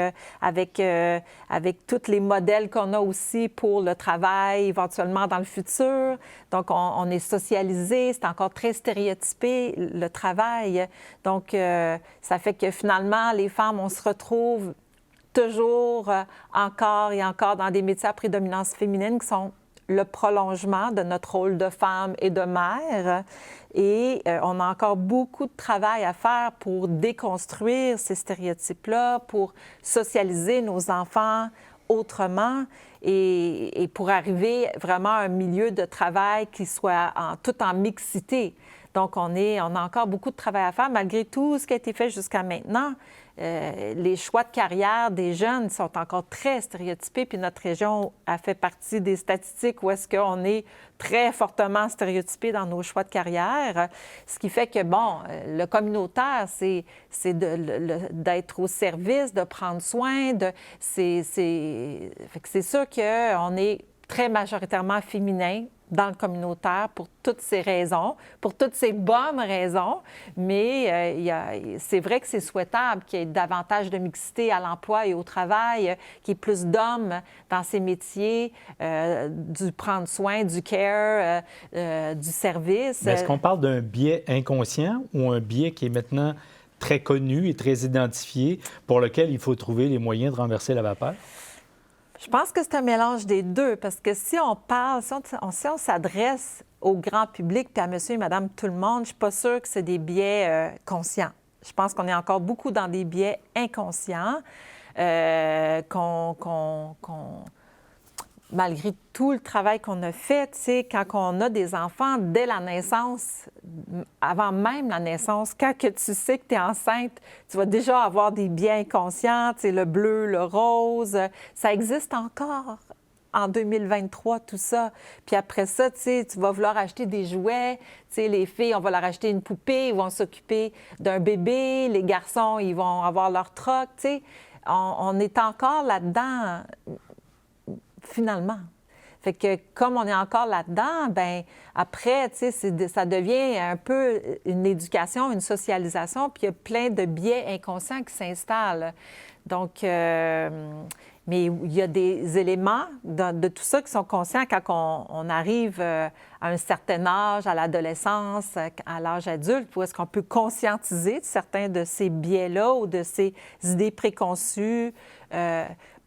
tous les modèles qu'on a aussi pour le travail, éventuellement dans le futur. Donc, on est socialisé, c'est encore très stéréotypé, le travail. Donc, ça fait que finalement, les femmes, on se retrouve toujours encore et encore dans des métiers à prédominance féminine qui sont le prolongement de notre rôle de femme et de mère. Et on a encore beaucoup de travail à faire pour déconstruire ces stéréotypes-là, pour socialiser nos enfants autrement et pour arriver vraiment à un milieu de travail qui soit tout en mixité. Donc, on a encore beaucoup de travail à faire, malgré tout ce qui a été fait jusqu'à maintenant. Les choix de carrière des jeunes sont encore très stéréotypés, puis notre région a fait partie des statistiques où est-ce qu'on est très fortement stéréotypé dans nos choix de carrière, ce qui fait que, bon, le communautaire, c'est d'être au service, de prendre soin, c'est sûr qu'on est très majoritairement féminin dans le communautaire pour toutes ces raisons, pour toutes ces bonnes raisons, mais c'est vrai que c'est souhaitable qu'il y ait davantage de mixité à l'emploi et au travail, qu'il y ait plus d'hommes dans ces métiers, du prendre soin, du care, du service. Mais est-ce qu'on parle d'un biais inconscient ou un biais qui est maintenant très connu et très identifié pour lequel il faut trouver les moyens de renverser la vapeur? Je pense que c'est un mélange des deux, parce que si on parle, si on s'adresse au grand public puis à monsieur et madame tout le monde, je ne suis pas sûre que c'est des biais conscients. Je pense qu'on est encore beaucoup dans des biais inconscients, malgré tout le travail qu'on a fait, tu sais, quand on a des enfants dès la naissance, avant même la naissance, quand que tu sais que tu es enceinte, tu vas déjà avoir des biais inconscients, tu sais, le bleu, le rose, ça existe encore en 2023, tout ça. Puis après ça, tu sais, tu vas vouloir acheter des jouets, tu sais, les filles, on va leur acheter une poupée, ils vont s'occuper d'un bébé, les garçons, ils vont avoir leur troc, tu sais. On est encore là-dedans, finalement. Fait que comme on est encore là-dedans, bien, après, tu sais, ça devient un peu une éducation, une socialisation, puis il y a plein de biais inconscients qui s'installent. Donc, mais il y a des éléments de tout ça qui sont conscients quand on arrive à un certain âge, à l'adolescence, à l'âge adulte, où est-ce qu'on peut conscientiser certains de ces biais-là ou de ces idées préconçues.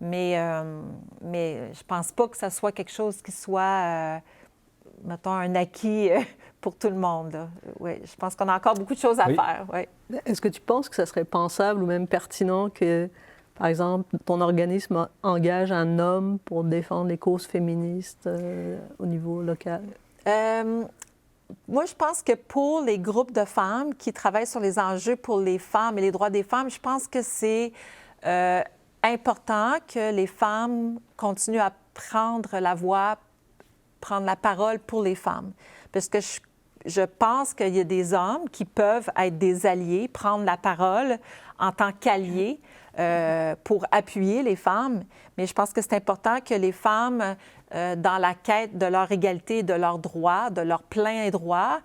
Mais je pense pas que ça soit quelque chose qui soit, mettons, un acquis pour tout le monde. Oui, je pense qu'on a encore beaucoup de choses à faire. Oui. Est-ce que tu penses que ça serait pensable ou même pertinent que, par exemple, ton organisme engage un homme pour défendre les causes féministes au niveau local? Moi, je pense que pour les groupes de femmes qui travaillent sur les enjeux pour les femmes et les droits des femmes, je pense que c'est important que les femmes continuent à prendre la voix, prendre la parole pour les femmes. Parce que je pense qu'il y a des hommes qui peuvent être des alliés, prendre la parole en tant qu'alliés pour appuyer les femmes. Mais je pense que c'est important que les femmes, dans la quête de leur égalité, de leurs droits, de leurs pleins droits,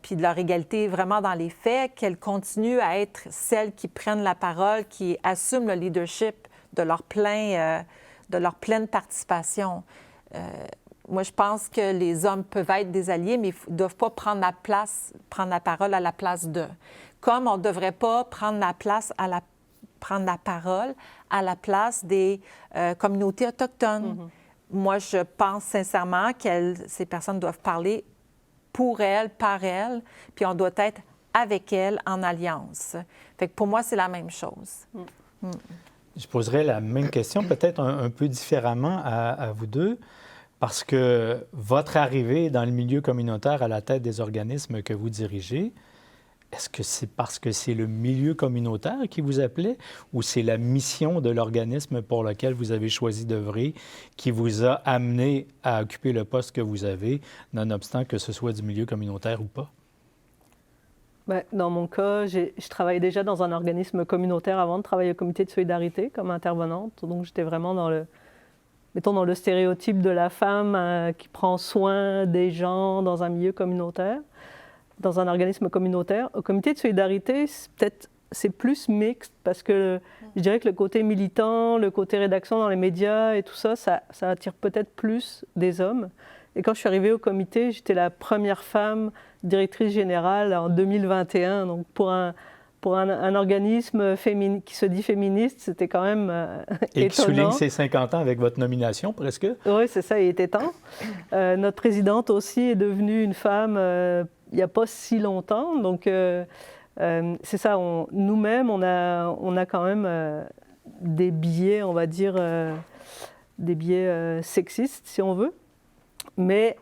puis de leur égalité vraiment dans les faits, qu'elles continuent à être celles qui prennent la parole, qui assument le leadership de leur pleine participation. Moi, je pense que les hommes peuvent être des alliés, mais ils ne doivent pas prendre la parole à la place d'eux. Comme on ne devrait pas prendre la parole à la place des communautés autochtones. Mm-hmm. Moi, je pense sincèrement que ces personnes doivent parler pour elles, par elles, puis on doit être avec elles en alliance. Fait que pour moi, c'est la même chose. Mm. Je poserais la même question, peut-être un peu différemment à vous deux, parce que votre arrivée dans le milieu communautaire à la tête des organismes que vous dirigez, est-ce que c'est parce que c'est le milieu communautaire qui vous appelait ou c'est la mission de l'organisme pour lequel vous avez choisi d'œuvrer qui vous a amené à occuper le poste que vous avez, nonobstant que ce soit du milieu communautaire ou pas? Bien, dans mon cas, je travaillais déjà dans un organisme communautaire avant de travailler au comité de solidarité comme intervenante. Donc, j'étais vraiment dans le stéréotype de la femme qui prend soin des gens dans un milieu communautaire, dans un organisme communautaire. Au comité de solidarité, c'est plus mixte parce que je dirais que le côté militant, le côté rédaction dans les médias et tout ça, ça attire peut-être plus des hommes. Et quand je suis arrivée au comité, j'étais la première femme directrice générale en 2021. Donc pour un organisme qui se dit féministe, c'était quand même et étonnant. qui souligne ses 50 ans avec votre nomination, presque. Oui, c'est ça, il était temps. Notre présidente aussi est devenue une femme il n'y a pas si longtemps. Donc c'est ça, nous-mêmes, on a quand même des biais, on va dire, des biais sexistes, si on veut. Mais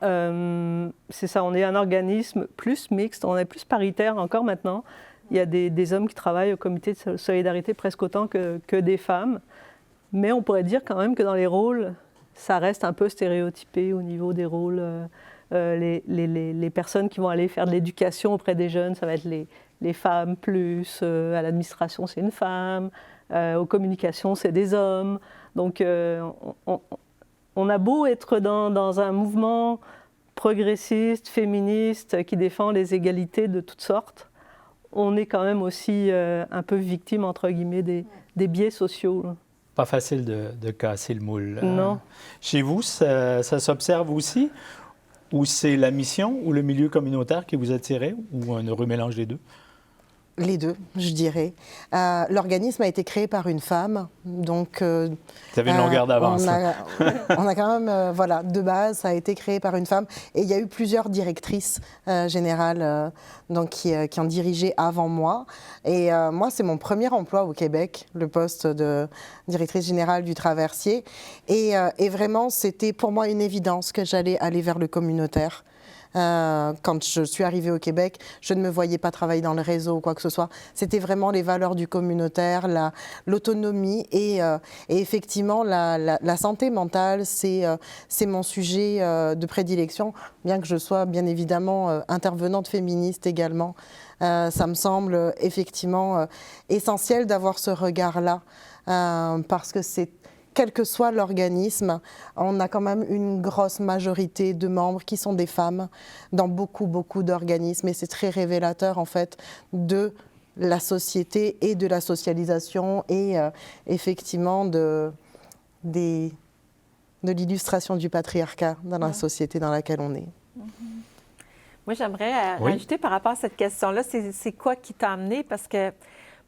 c'est ça, on est un organisme plus mixte, on est plus paritaire encore maintenant. Il y a des hommes qui travaillent au comité de solidarité presque autant que des femmes. Mais on pourrait dire quand même que dans les rôles, ça reste un peu stéréotypé au niveau des rôles. Les personnes qui vont aller faire de l'éducation auprès des jeunes, ça va être les femmes plus. À l'administration, c'est une femme. Aux communications, c'est des hommes. Donc, on a beau être dans un mouvement progressiste, féministe, qui défend les égalités de toutes sortes, on est quand même aussi un peu victime, entre guillemets, des biais sociaux. Là. Pas facile de casser le moule. Non. Chez vous, ça s'observe aussi? Ou c'est la mission ou le milieu communautaire qui vous attirait? Ou un heureux mélange des deux? Les deux, je dirais. L'organisme a été créé par une femme, donc... Vous avez une longueur d'avance. On a quand même, voilà, de base, ça a été créé par une femme. Et il y a eu plusieurs directrices générales donc, qui ont dirigé avant moi. Et moi, c'est mon premier emploi au Québec, le poste de directrice générale du Traversier. Et vraiment, c'était pour moi une évidence que j'allais aller vers le communautaire. Quand je suis arrivée au Québec, je ne me voyais pas travailler dans le réseau ou quoi que ce soit. C'était vraiment les valeurs du communautaire, l'autonomie et effectivement la santé mentale, c'est mon sujet de prédilection, bien que je sois bien évidemment intervenante féministe également. Ça me semble effectivement essentiel d'avoir ce regard-là parce que quel que soit l'organisme, on a quand même une grosse majorité de membres qui sont des femmes dans beaucoup d'organismes. Et c'est très révélateur, en fait, de la société et de la socialisation et effectivement de l'illustration du patriarcat dans la société dans laquelle on est. Moi, j'aimerais rajouter par rapport à cette question-là, c'est quoi qui t'a amené? Parce que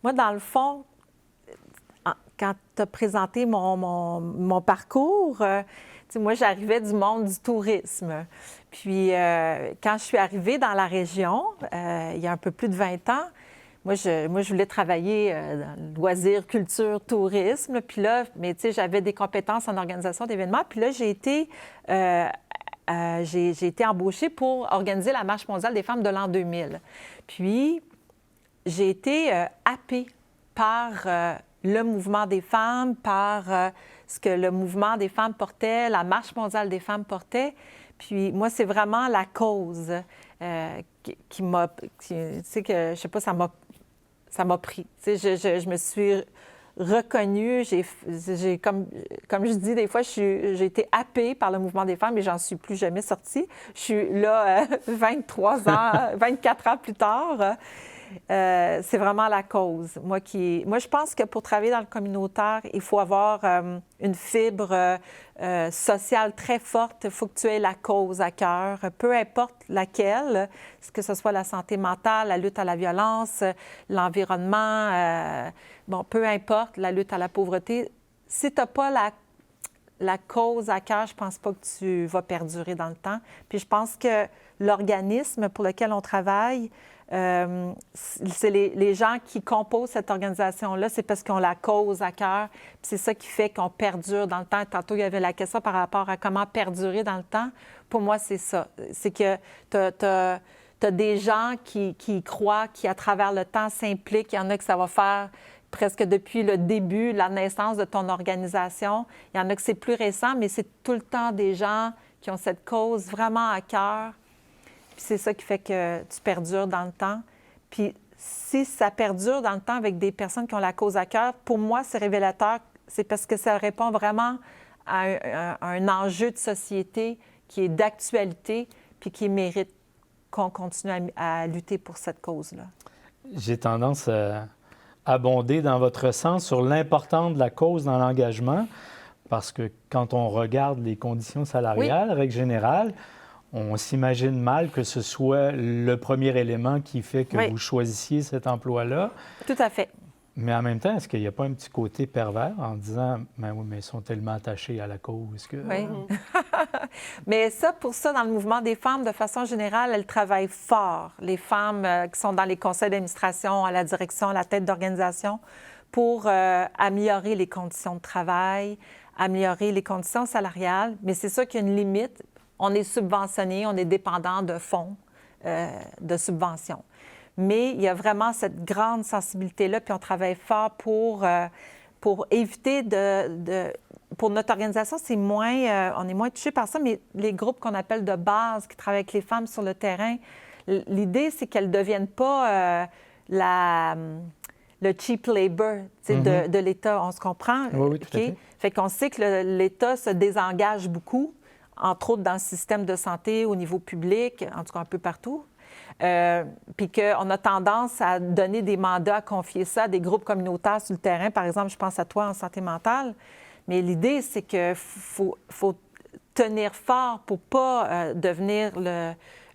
moi, dans le fond, quand tu as présenté mon parcours, moi, j'arrivais du monde du tourisme. Puis, quand je suis arrivée dans la région, il y a un peu plus de 20 ans, moi, je voulais travailler dans le loisir, culture, tourisme. Puis là, mais tu sais, j'avais des compétences en organisation d'événements. Puis là, j'ai été embauchée pour organiser la Marche mondiale des femmes de l'an 2000. Puis, j'ai été happée par... le mouvement des femmes, par ce que le mouvement des femmes portait, la Marche mondiale des femmes portait. Puis moi, c'est vraiment la cause qui m'a... Tu sais, que je sais pas, ça m'a pris. Tu sais, je me suis reconnue. J'ai comme je dis, des fois, j'ai été happée par le mouvement des femmes et j'en suis plus jamais sortie. Je suis là 24 ans plus tard. C'est vraiment la cause. Moi, je pense que pour travailler dans le communautaire, il faut avoir une fibre sociale très forte. Il faut que tu aies la cause à cœur, peu importe laquelle, que ce soit la santé mentale, la lutte à la violence, l'environnement, peu importe, la lutte à la pauvreté. Si tu n'as pas la cause à cœur, je ne pense pas que tu vas perdurer dans le temps. Puis je pense que l'organisme pour lequel on travaille, c'est les gens qui composent cette organisation-là, c'est parce qu'ils ont la cause à cœur. Puis c'est ça qui fait qu'on perdure dans le temps. Tantôt, il y avait la question par rapport à comment perdurer dans le temps. Pour moi, c'est ça. C'est que tu as des gens qui y croient, qui, à travers le temps, s'impliquent. Il y en a que ça va faire presque depuis le début, la naissance de ton organisation. Il y en a que c'est plus récent, mais c'est tout le temps des gens qui ont cette cause vraiment à cœur. Puis c'est ça qui fait que tu perdures dans le temps. Puis si ça perdure dans le temps avec des personnes qui ont la cause à cœur, pour moi, c'est révélateur. C'est parce que ça répond vraiment à un enjeu de société qui est d'actualité puis qui mérite qu'on continue à lutter pour cette cause-là. J'ai tendance abonder dans votre sens sur l'importance de la cause dans l'engagement, parce que quand on regarde les conditions salariales, règle générale, on s'imagine mal que ce soit le premier élément qui fait que vous choisissiez cet emploi-là. Tout à fait. Mais en même temps, est-ce qu'il n'y a pas un petit côté pervers en disant « mais oui, mais ils sont tellement attachés à la cause que... » Oui. Mais pour ça, dans le mouvement des femmes, de façon générale, elles travaillent fort. Les femmes qui sont dans les conseils d'administration, à la direction, à la tête d'organisation, pour améliorer les conditions de travail, améliorer les conditions salariales. Mais c'est sûr qu'il y a une limite. On est subventionné, on est dépendant de fonds de subventions. Mais il y a vraiment cette grande sensibilité-là, puis on travaille fort pour éviter pour notre organisation, c'est moins, on est moins touché par ça, mais les groupes qu'on appelle de base, qui travaillent avec les femmes sur le terrain, l'idée, c'est qu'elles ne deviennent pas le cheap labor de l'État. On se comprend? Oui, tout à fait. Fait qu'on sait que l'État se désengage beaucoup, entre autres dans le système de santé au niveau public, en tout cas un peu partout. Puis qu'on a tendance à donner des mandats, à confier ça à des groupes communautaires sur le terrain. Par exemple, je pense à toi en santé mentale. Mais l'idée, c'est qu'il faut tenir fort pour ne pas devenir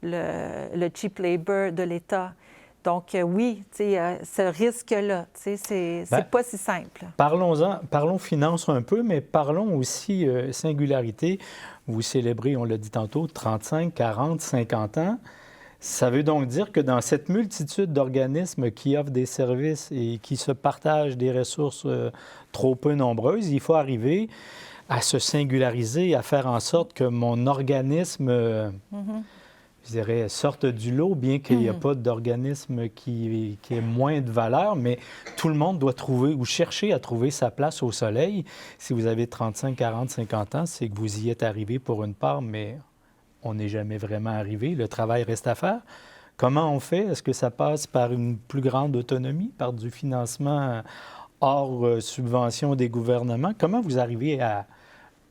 le cheap labor de l'État. Donc, oui, ce risque-là, c'est pas si simple. Parlons finances un peu, mais parlons aussi singularité. Vous célébrez, on l'a dit tantôt, 35, 40, 50 ans. Ça veut donc dire que dans cette multitude d'organismes qui offrent des services et qui se partagent des ressources trop peu nombreuses, il faut arriver à se singulariser, à faire en sorte que mon organisme, je dirais, sorte du lot, bien qu'il n'y ait pas d'organisme qui ait moins de valeur, mais tout le monde doit trouver ou chercher à trouver sa place au soleil. Si vous avez 35, 40, 50 ans, c'est que vous y êtes arrivé pour une part, mais on n'est jamais vraiment arrivé. Le travail reste à faire. Comment on fait? Est-ce que ça passe par une plus grande autonomie, par du financement hors subvention des gouvernements? Comment vous arrivez à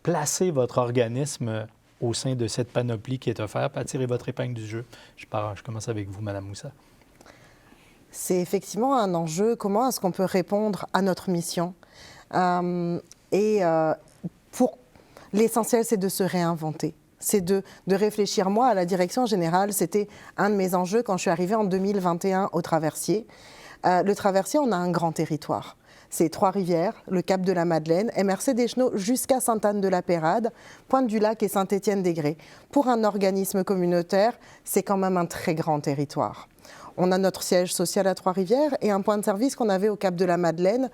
placer votre organisme au sein de cette panoplie qui est offerte, à tirer votre épingle du jeu? Je commence avec vous, Mme Moussa. C'est effectivement un enjeu. Comment est-ce qu'on peut répondre à notre mission? L'essentiel, c'est de se réinventer. C'est de réfléchir. Moi, à la direction générale, c'était un de mes enjeux quand je suis arrivée en 2021 au Traversier. Le Traversier, on a un grand territoire. C'est Trois-Rivières, le Cap de la Madeleine, MRC-Deschenaux jusqu'à Sainte-Anne-de-la-Pérade, Pointe-du-Lac et Saint-Étienne-des-Grès. Pour un organisme communautaire, c'est quand même un très grand territoire. On a notre siège social à Trois-Rivières et un point de service qu'on avait au Cap de la Madeleine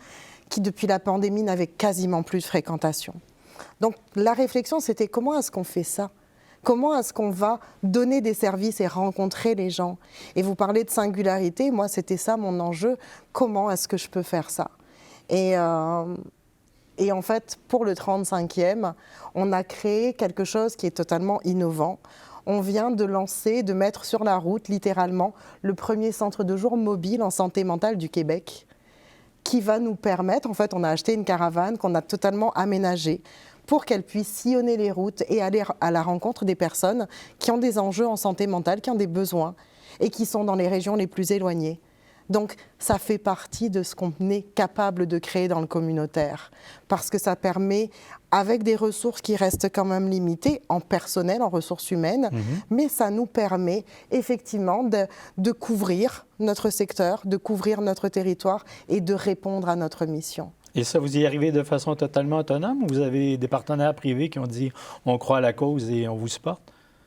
qui, depuis la pandémie, n'avait quasiment plus de fréquentation. Donc la réflexion, c'était comment est-ce qu'on fait ça? Comment est-ce qu'on va donner des services et rencontrer les gens? Et vous parlez de singularité, moi c'était ça mon enjeu, comment est-ce que je peux faire ça? Et en fait, pour le 35e, on a créé quelque chose qui est totalement innovant. On vient de lancer, de mettre sur la route, littéralement, le premier centre de jour mobile en santé mentale du Québec, qui va nous permettre, en fait, on a acheté une caravane qu'on a totalement aménagée pour qu'elle puisse sillonner les routes et aller à la rencontre des personnes qui ont des enjeux en santé mentale, qui ont des besoins et qui sont dans les régions les plus éloignées. Donc, ça fait partie de ce qu'on est capable de créer dans le communautaire, parce que ça permet, avec des ressources qui restent quand même limitées, en personnel, en ressources humaines, mais ça nous permet effectivement de couvrir notre secteur, de couvrir notre territoire et de répondre à notre mission. Et ça, vous y arrivez de façon totalement autonome ou vous avez des partenaires privés qui ont dit « on croit à la cause et on vous supporte » ?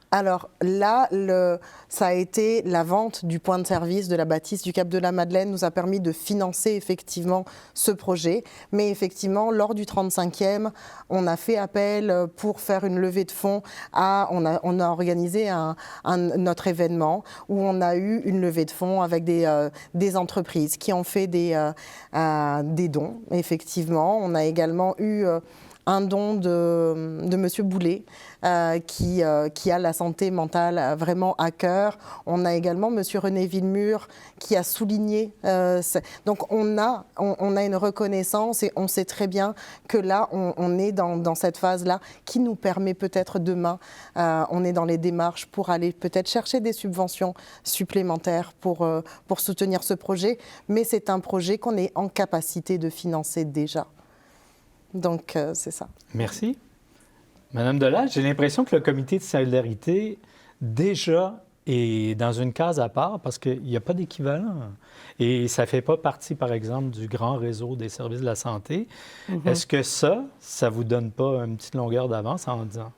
Alors là, ça a été la vente du point de service de la bâtisse du Cap de la Madeleine nous a permis de financer effectivement ce projet. Mais effectivement, lors du 35e, on a fait appel pour faire une levée de fonds. On a organisé notre événement où on a eu une levée de fonds avec des entreprises qui ont fait des dons, effectivement. On a également eu un don de M. Boulet, qui a la santé mentale vraiment à cœur. On a également M. René Villemur qui a souligné. Donc on a une reconnaissance et on sait très bien que là, on est dans cette phase-là qui nous permet peut-être demain, on est dans les démarches pour aller peut-être chercher des subventions supplémentaires pour soutenir ce projet. Mais c'est un projet qu'on est en capacité de financer déjà. Donc, c'est ça. Merci. Madame Delage, j'ai l'impression que le comité de solidarité, déjà, est dans une case à part parce qu'il n'y a pas d'équivalent. Et ça ne fait pas partie, par exemple, du grand réseau des services de la santé. Est-ce que ça ne vous donne pas une petite longueur d'avance en disant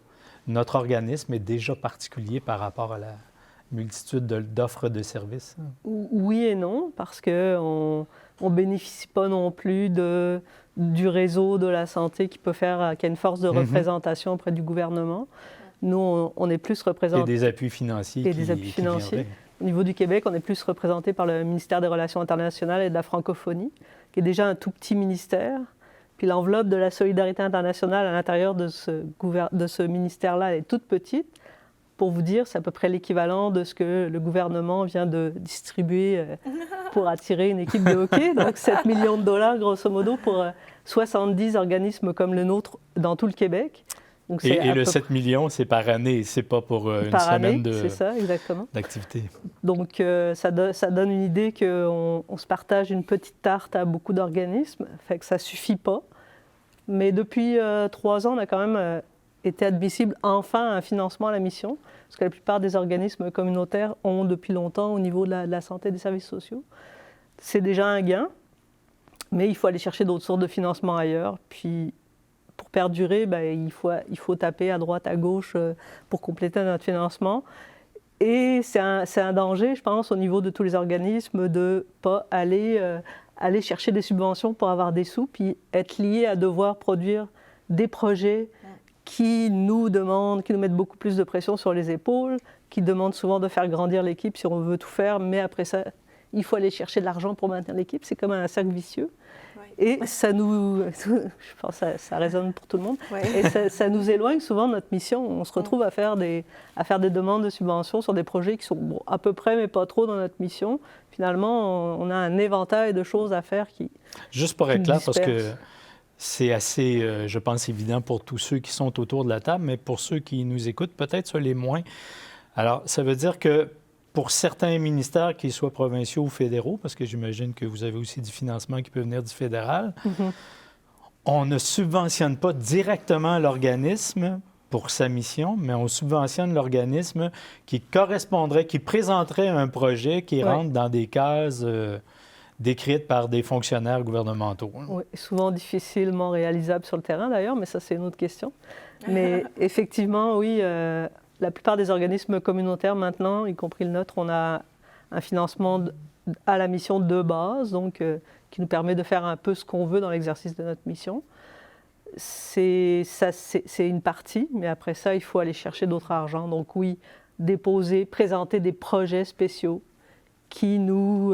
notre organisme est déjà particulier par rapport à la multitude d'offres de services? Oui et non, parce qu'on ne bénéficie pas non plus du réseau de la santé qui a une force de représentation auprès du gouvernement. Nous, on est plus représentés... Et des appuis financiers financiers. Au niveau du Québec, on est plus représenté par le ministère des Relations internationales et de la francophonie, qui est déjà un tout petit ministère. Puis l'enveloppe de la solidarité internationale à l'intérieur de ce ministère-là, elle est toute petite. Pour vous dire, c'est à peu près l'équivalent de ce que le gouvernement vient de distribuer pour attirer une équipe de hockey. Donc 7 millions de dollars, grosso modo, pour 70 organismes comme le nôtre dans tout le Québec. Donc, et le 7 millions, c'est par année, c'est pas pour une semaine d'activité. Donc ça donne une idée qu'on se partage une petite tarte à beaucoup d'organismes, fait que ça suffit pas. Mais depuis 3 ans, on a quand même été admissible enfin à un financement à la mission, parce que la plupart des organismes communautaires ont depuis longtemps au niveau de la santé et des services sociaux. C'est déjà un gain, mais il faut aller chercher d'autres sources de financement ailleurs. Puis, pour perdurer, il faut taper à droite, à gauche pour compléter notre financement. Et c'est un danger, je pense, au niveau de tous les organismes de ne pas aller chercher des subventions pour avoir des sous, puis être lié à devoir produire des projets qui nous mettent beaucoup plus de pression sur les épaules, qui demandent souvent de faire grandir l'équipe si on veut tout faire, mais après ça, il faut aller chercher de l'argent pour maintenir l'équipe. C'est comme un cercle vicieux. Oui. Et ça nous... Je pense que ça résonne pour tout le monde. Oui. Et ça nous éloigne souvent de notre mission. On se retrouve à faire des demandes de subventions sur des projets qui sont à peu près, mais pas trop dans notre mission. Finalement, on a un éventail de choses à faire qui... Juste pour être clair, parce que c'est assez, je pense, évident pour tous ceux qui sont autour de la table, mais pour ceux qui nous écoutent, peut-être ça les moins. Alors, ça veut dire que pour certains ministères, qu'ils soient provinciaux ou fédéraux, parce que j'imagine que vous avez aussi du financement qui peut venir du fédéral, on ne subventionne pas directement l'organisme pour sa mission, mais on subventionne l'organisme qui correspondrait, qui présenterait un projet qui rentre dans des cases décrites par des fonctionnaires gouvernementaux. Oui, souvent difficilement réalisable sur le terrain d'ailleurs, mais ça c'est une autre question. Mais effectivement, oui, la plupart des organismes communautaires maintenant, y compris le nôtre, on a un financement à la mission de base, donc qui nous permet de faire un peu ce qu'on veut dans l'exercice de notre mission. C'est une partie, mais après ça, il faut aller chercher d'autres argents. Donc oui, présenter des projets spéciaux qui nous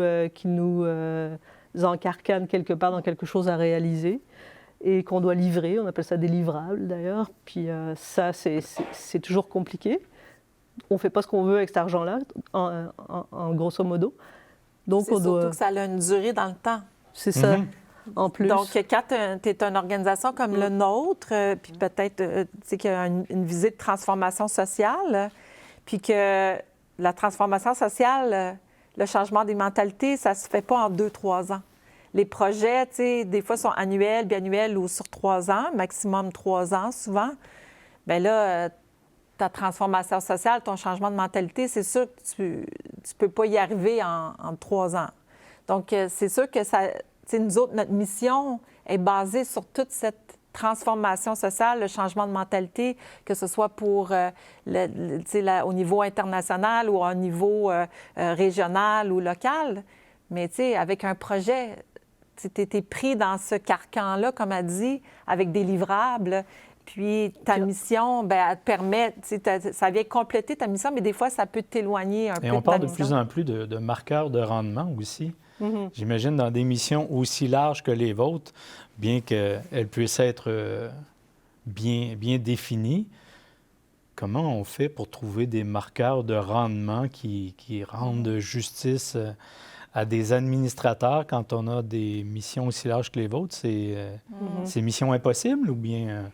encarcanent quelque part dans quelque chose à réaliser et qu'on doit livrer. On appelle ça des livrables, d'ailleurs. Puis ça, c'est toujours compliqué. On ne fait pas ce qu'on veut avec cet argent-là, en grosso modo. Donc, c'est surtout que ça a une durée dans le temps. C'est ça, en plus. Donc, quand tu es une organisation comme le nôtre, puis peut-être qu'il y a une visée de transformation sociale, puis que la transformation sociale, le changement des mentalités, ça ne se fait pas en 2-3 ans. Les projets, tu sais, des fois sont annuels, biannuels ou sur 3 ans, maximum 3 ans souvent. Bien là, ta transformation sociale, ton changement de mentalité, c'est sûr que tu ne peux pas y arriver en 3 ans. Donc, c'est sûr que ça, tu sais, nous autres, notre mission est basée sur toute cette transformation sociale, le changement de mentalité, que ce soit pour au niveau international ou au niveau régional ou local. Mais tu sais, avec un projet, tu es pris dans ce carcan-là, comme elle dit, avec des livrables. Puis ta mission, bien, elle te permet, ça vient compléter ta mission, mais des fois, ça peut t'éloigner un peu de ta mission. Et on parle de plus en plus de marqueurs de rendement aussi. J'imagine dans des missions aussi larges que les vôtres, bien qu'elles puissent être bien définie. Comment on fait pour trouver des marqueurs de rendement qui rendent justice à des administrateurs quand on a des missions aussi larges que les vôtres? C'est mission impossible ou bien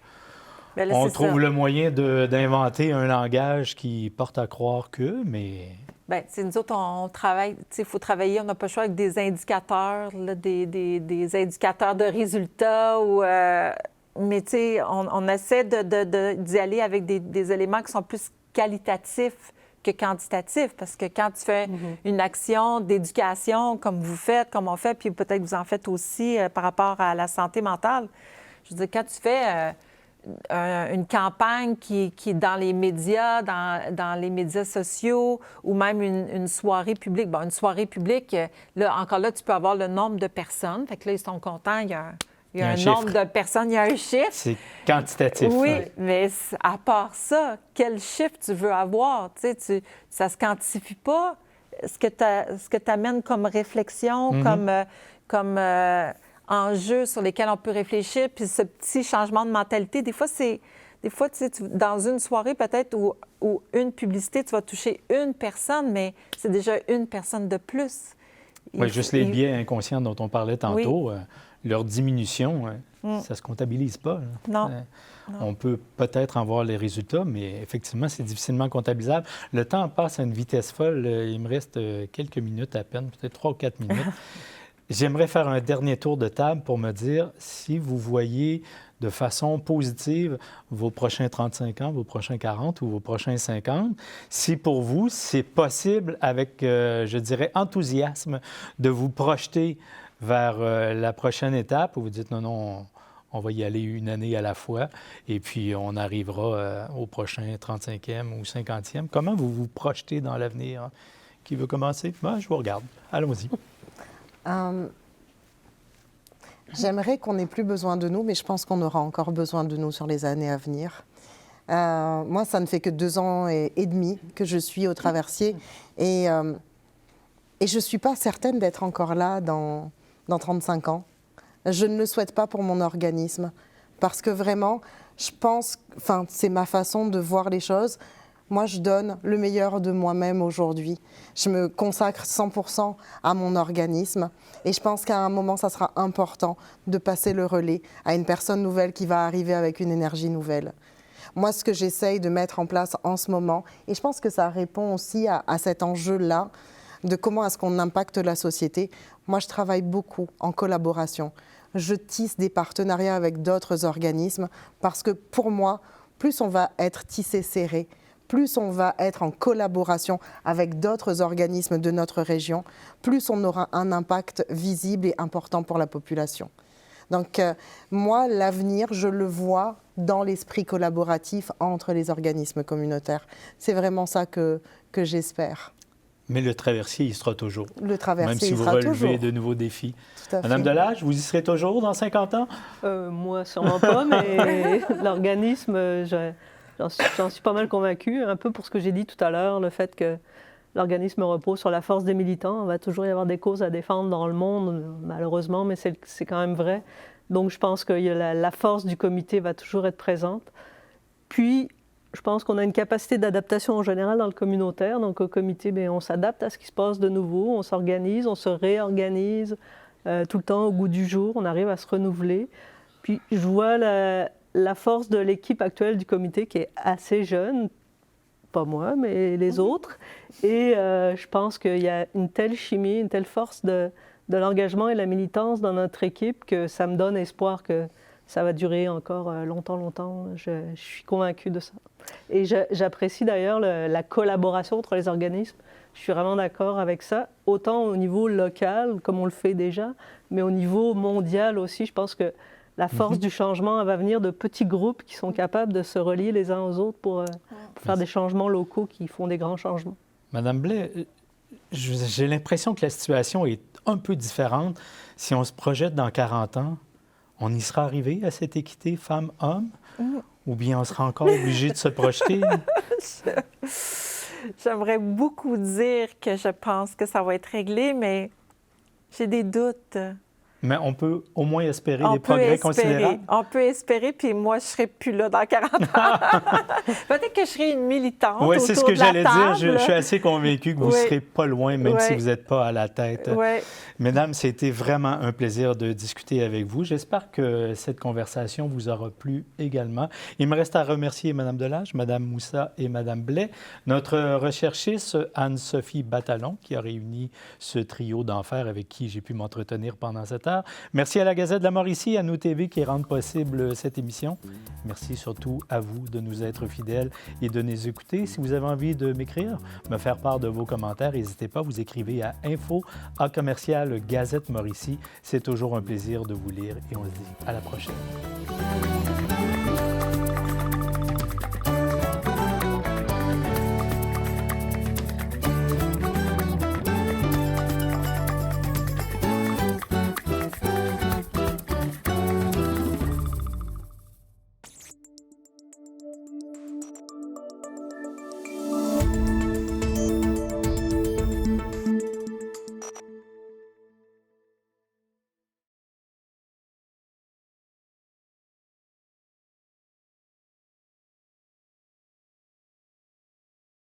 Bien là, on c'est trouve ça. le moyen d'inventer un langage qui porte à croire que, mais... Bien, nous autres, on travaille, il faut travailler, on n'a pas le choix avec des indicateurs, là, des indicateurs de résultats ou... mais tu sais, on essaie d'y aller avec des éléments qui sont plus qualitatifs que quantitatifs, parce que quand tu fais une action d'éducation, comme vous faites, comme on fait, puis peut-être vous en faites aussi par rapport à la santé mentale, je veux dire, quand tu fais une campagne qui est dans les médias, dans les médias sociaux, ou même une soirée publique, bon, une soirée publique, là, encore là, tu peux avoir le nombre de personnes, fait que là, ils sont contents, il y a un nombre de personnes, il y a un chiffre. C'est quantitatif. Oui, mais à part ça, quel chiffre tu veux avoir? Tu sais, ça ne se quantifie pas. Ce que tu amènes comme réflexion, comme enjeux sur lesquels on peut réfléchir, puis ce petit changement de mentalité, des fois, tu sais, dans une soirée peut-être ou une publicité, tu vas toucher une personne, mais c'est déjà une personne de plus. Oui, juste les biais inconscients dont on parlait tantôt. Oui. Leur diminution, ça ne se comptabilise pas. Non. On peut peut-être en voir les résultats, mais effectivement, c'est difficilement comptabilisable. Le temps passe à une vitesse folle. Il me reste quelques minutes à peine, peut-être 3 ou 4 minutes. J'aimerais faire un dernier tour de table pour me dire si vous voyez de façon positive vos prochains 35 ans, vos prochains 40 ou vos prochains 50. Si pour vous, c'est possible avec, je dirais, enthousiasme de vous projeter vers la prochaine étape où vous dites non, on va y aller une année à la fois et puis on arrivera au prochain 35e ou 50e. Comment vous vous projetez dans l'avenir? Qui veut commencer? Moi, je vous regarde. Allons-y. J'aimerais qu'on n'ait plus besoin de nous, mais je pense qu'on aura encore besoin de nous sur les années à venir. Moi, ça ne fait que 2 ans et demi que je suis au Traversier et je ne suis pas certaine d'être encore là dans 35 ans. Je ne le souhaite pas pour mon organisme parce que vraiment, je pense, c'est ma façon de voir les choses. Moi, je donne le meilleur de moi-même aujourd'hui. Je me consacre 100% à mon organisme et je pense qu'à un moment, ça sera important de passer le relais à une personne nouvelle qui va arriver avec une énergie nouvelle. Moi, ce que j'essaye de mettre en place en ce moment, et je pense que ça répond aussi à cet enjeu-là, de comment est-ce qu'on impacte la société. Moi, je travaille beaucoup en collaboration. Je tisse des partenariats avec d'autres organismes parce que pour moi, plus on va être tissé serré, plus on va être en collaboration avec d'autres organismes de notre région, plus on aura un impact visible et important pour la population. Donc, moi, l'avenir, je le vois dans l'esprit collaboratif entre les organismes communautaires. C'est vraiment ça que j'espère. Mais le Traversier, il sera toujours. Le Traversier, même si vous relevez de nouveaux défis. Madame Delage, vous y serez toujours dans 50 ans? Moi, sûrement pas, mais l'organisme, j'en suis pas mal convaincue, un peu pour ce que j'ai dit tout à l'heure, le fait que l'organisme repose sur la force des militants. Il va toujours y avoir des causes à défendre dans le monde, malheureusement, mais c'est quand même vrai. Donc, je pense que la force du comité va toujours être présente. Puis, je pense qu'on a une capacité d'adaptation en général dans le communautaire. Donc, au comité, bien, on s'adapte à ce qui se passe de nouveau, on s'organise, on se réorganise tout le temps au goût du jour, on arrive à se renouveler. Puis, je vois la force de l'équipe actuelle du comité qui est assez jeune, pas moi, mais les autres. Et je pense qu'il y a une telle chimie, une telle force de l'engagement et la militance dans notre équipe que ça me donne espoir que ça va durer encore longtemps. Je suis convaincue de ça. Et j'apprécie d'ailleurs la collaboration entre les organismes. Je suis vraiment d'accord avec ça, autant au niveau local, comme on le fait déjà, mais au niveau mondial aussi. Je pense que la force du changement va venir de petits groupes qui sont capables de se relier les uns aux autres pour faire des changements locaux qui font des grands changements. Madame Blais, j'ai l'impression que la situation est un peu différente. Si on se projette dans 40 ans, on y sera arrivé à cette équité femmes-hommes ou bien on sera encore obligé de se projeter? J'aimerais beaucoup dire que je pense que ça va être réglé, mais j'ai des doutes. Mais on peut au moins espérer des progrès considérables. On peut espérer, puis moi, je ne serai plus là dans 40 ans. Peut-être que je serai une militante. Oui, c'est ce que j'allais dire. Je suis assez convaincu que vous ne Oui. serez pas loin, même Oui. si vous n'êtes pas à la tête. Oui. Mesdames, c'était vraiment un plaisir de discuter avec vous. J'espère que cette conversation vous aura plu également. Il me reste à remercier Mme Delage, Mme Moussa et Mme Blais, notre recherchiste Anne-Sophie Batalon, qui a réuni ce trio d'enfer avec qui j'ai pu m'entretenir pendant cette heure. Merci à la Gazette de la Mauricie, à Nous TV qui rendent possible cette émission. Merci surtout à vous de nous être fidèles et de nous écouter. Si vous avez envie de m'écrire, me faire part de vos commentaires, n'hésitez pas, vous écrivez à info@Gazette Mauricie. C'est toujours un plaisir de vous lire et on se dit à la prochaine.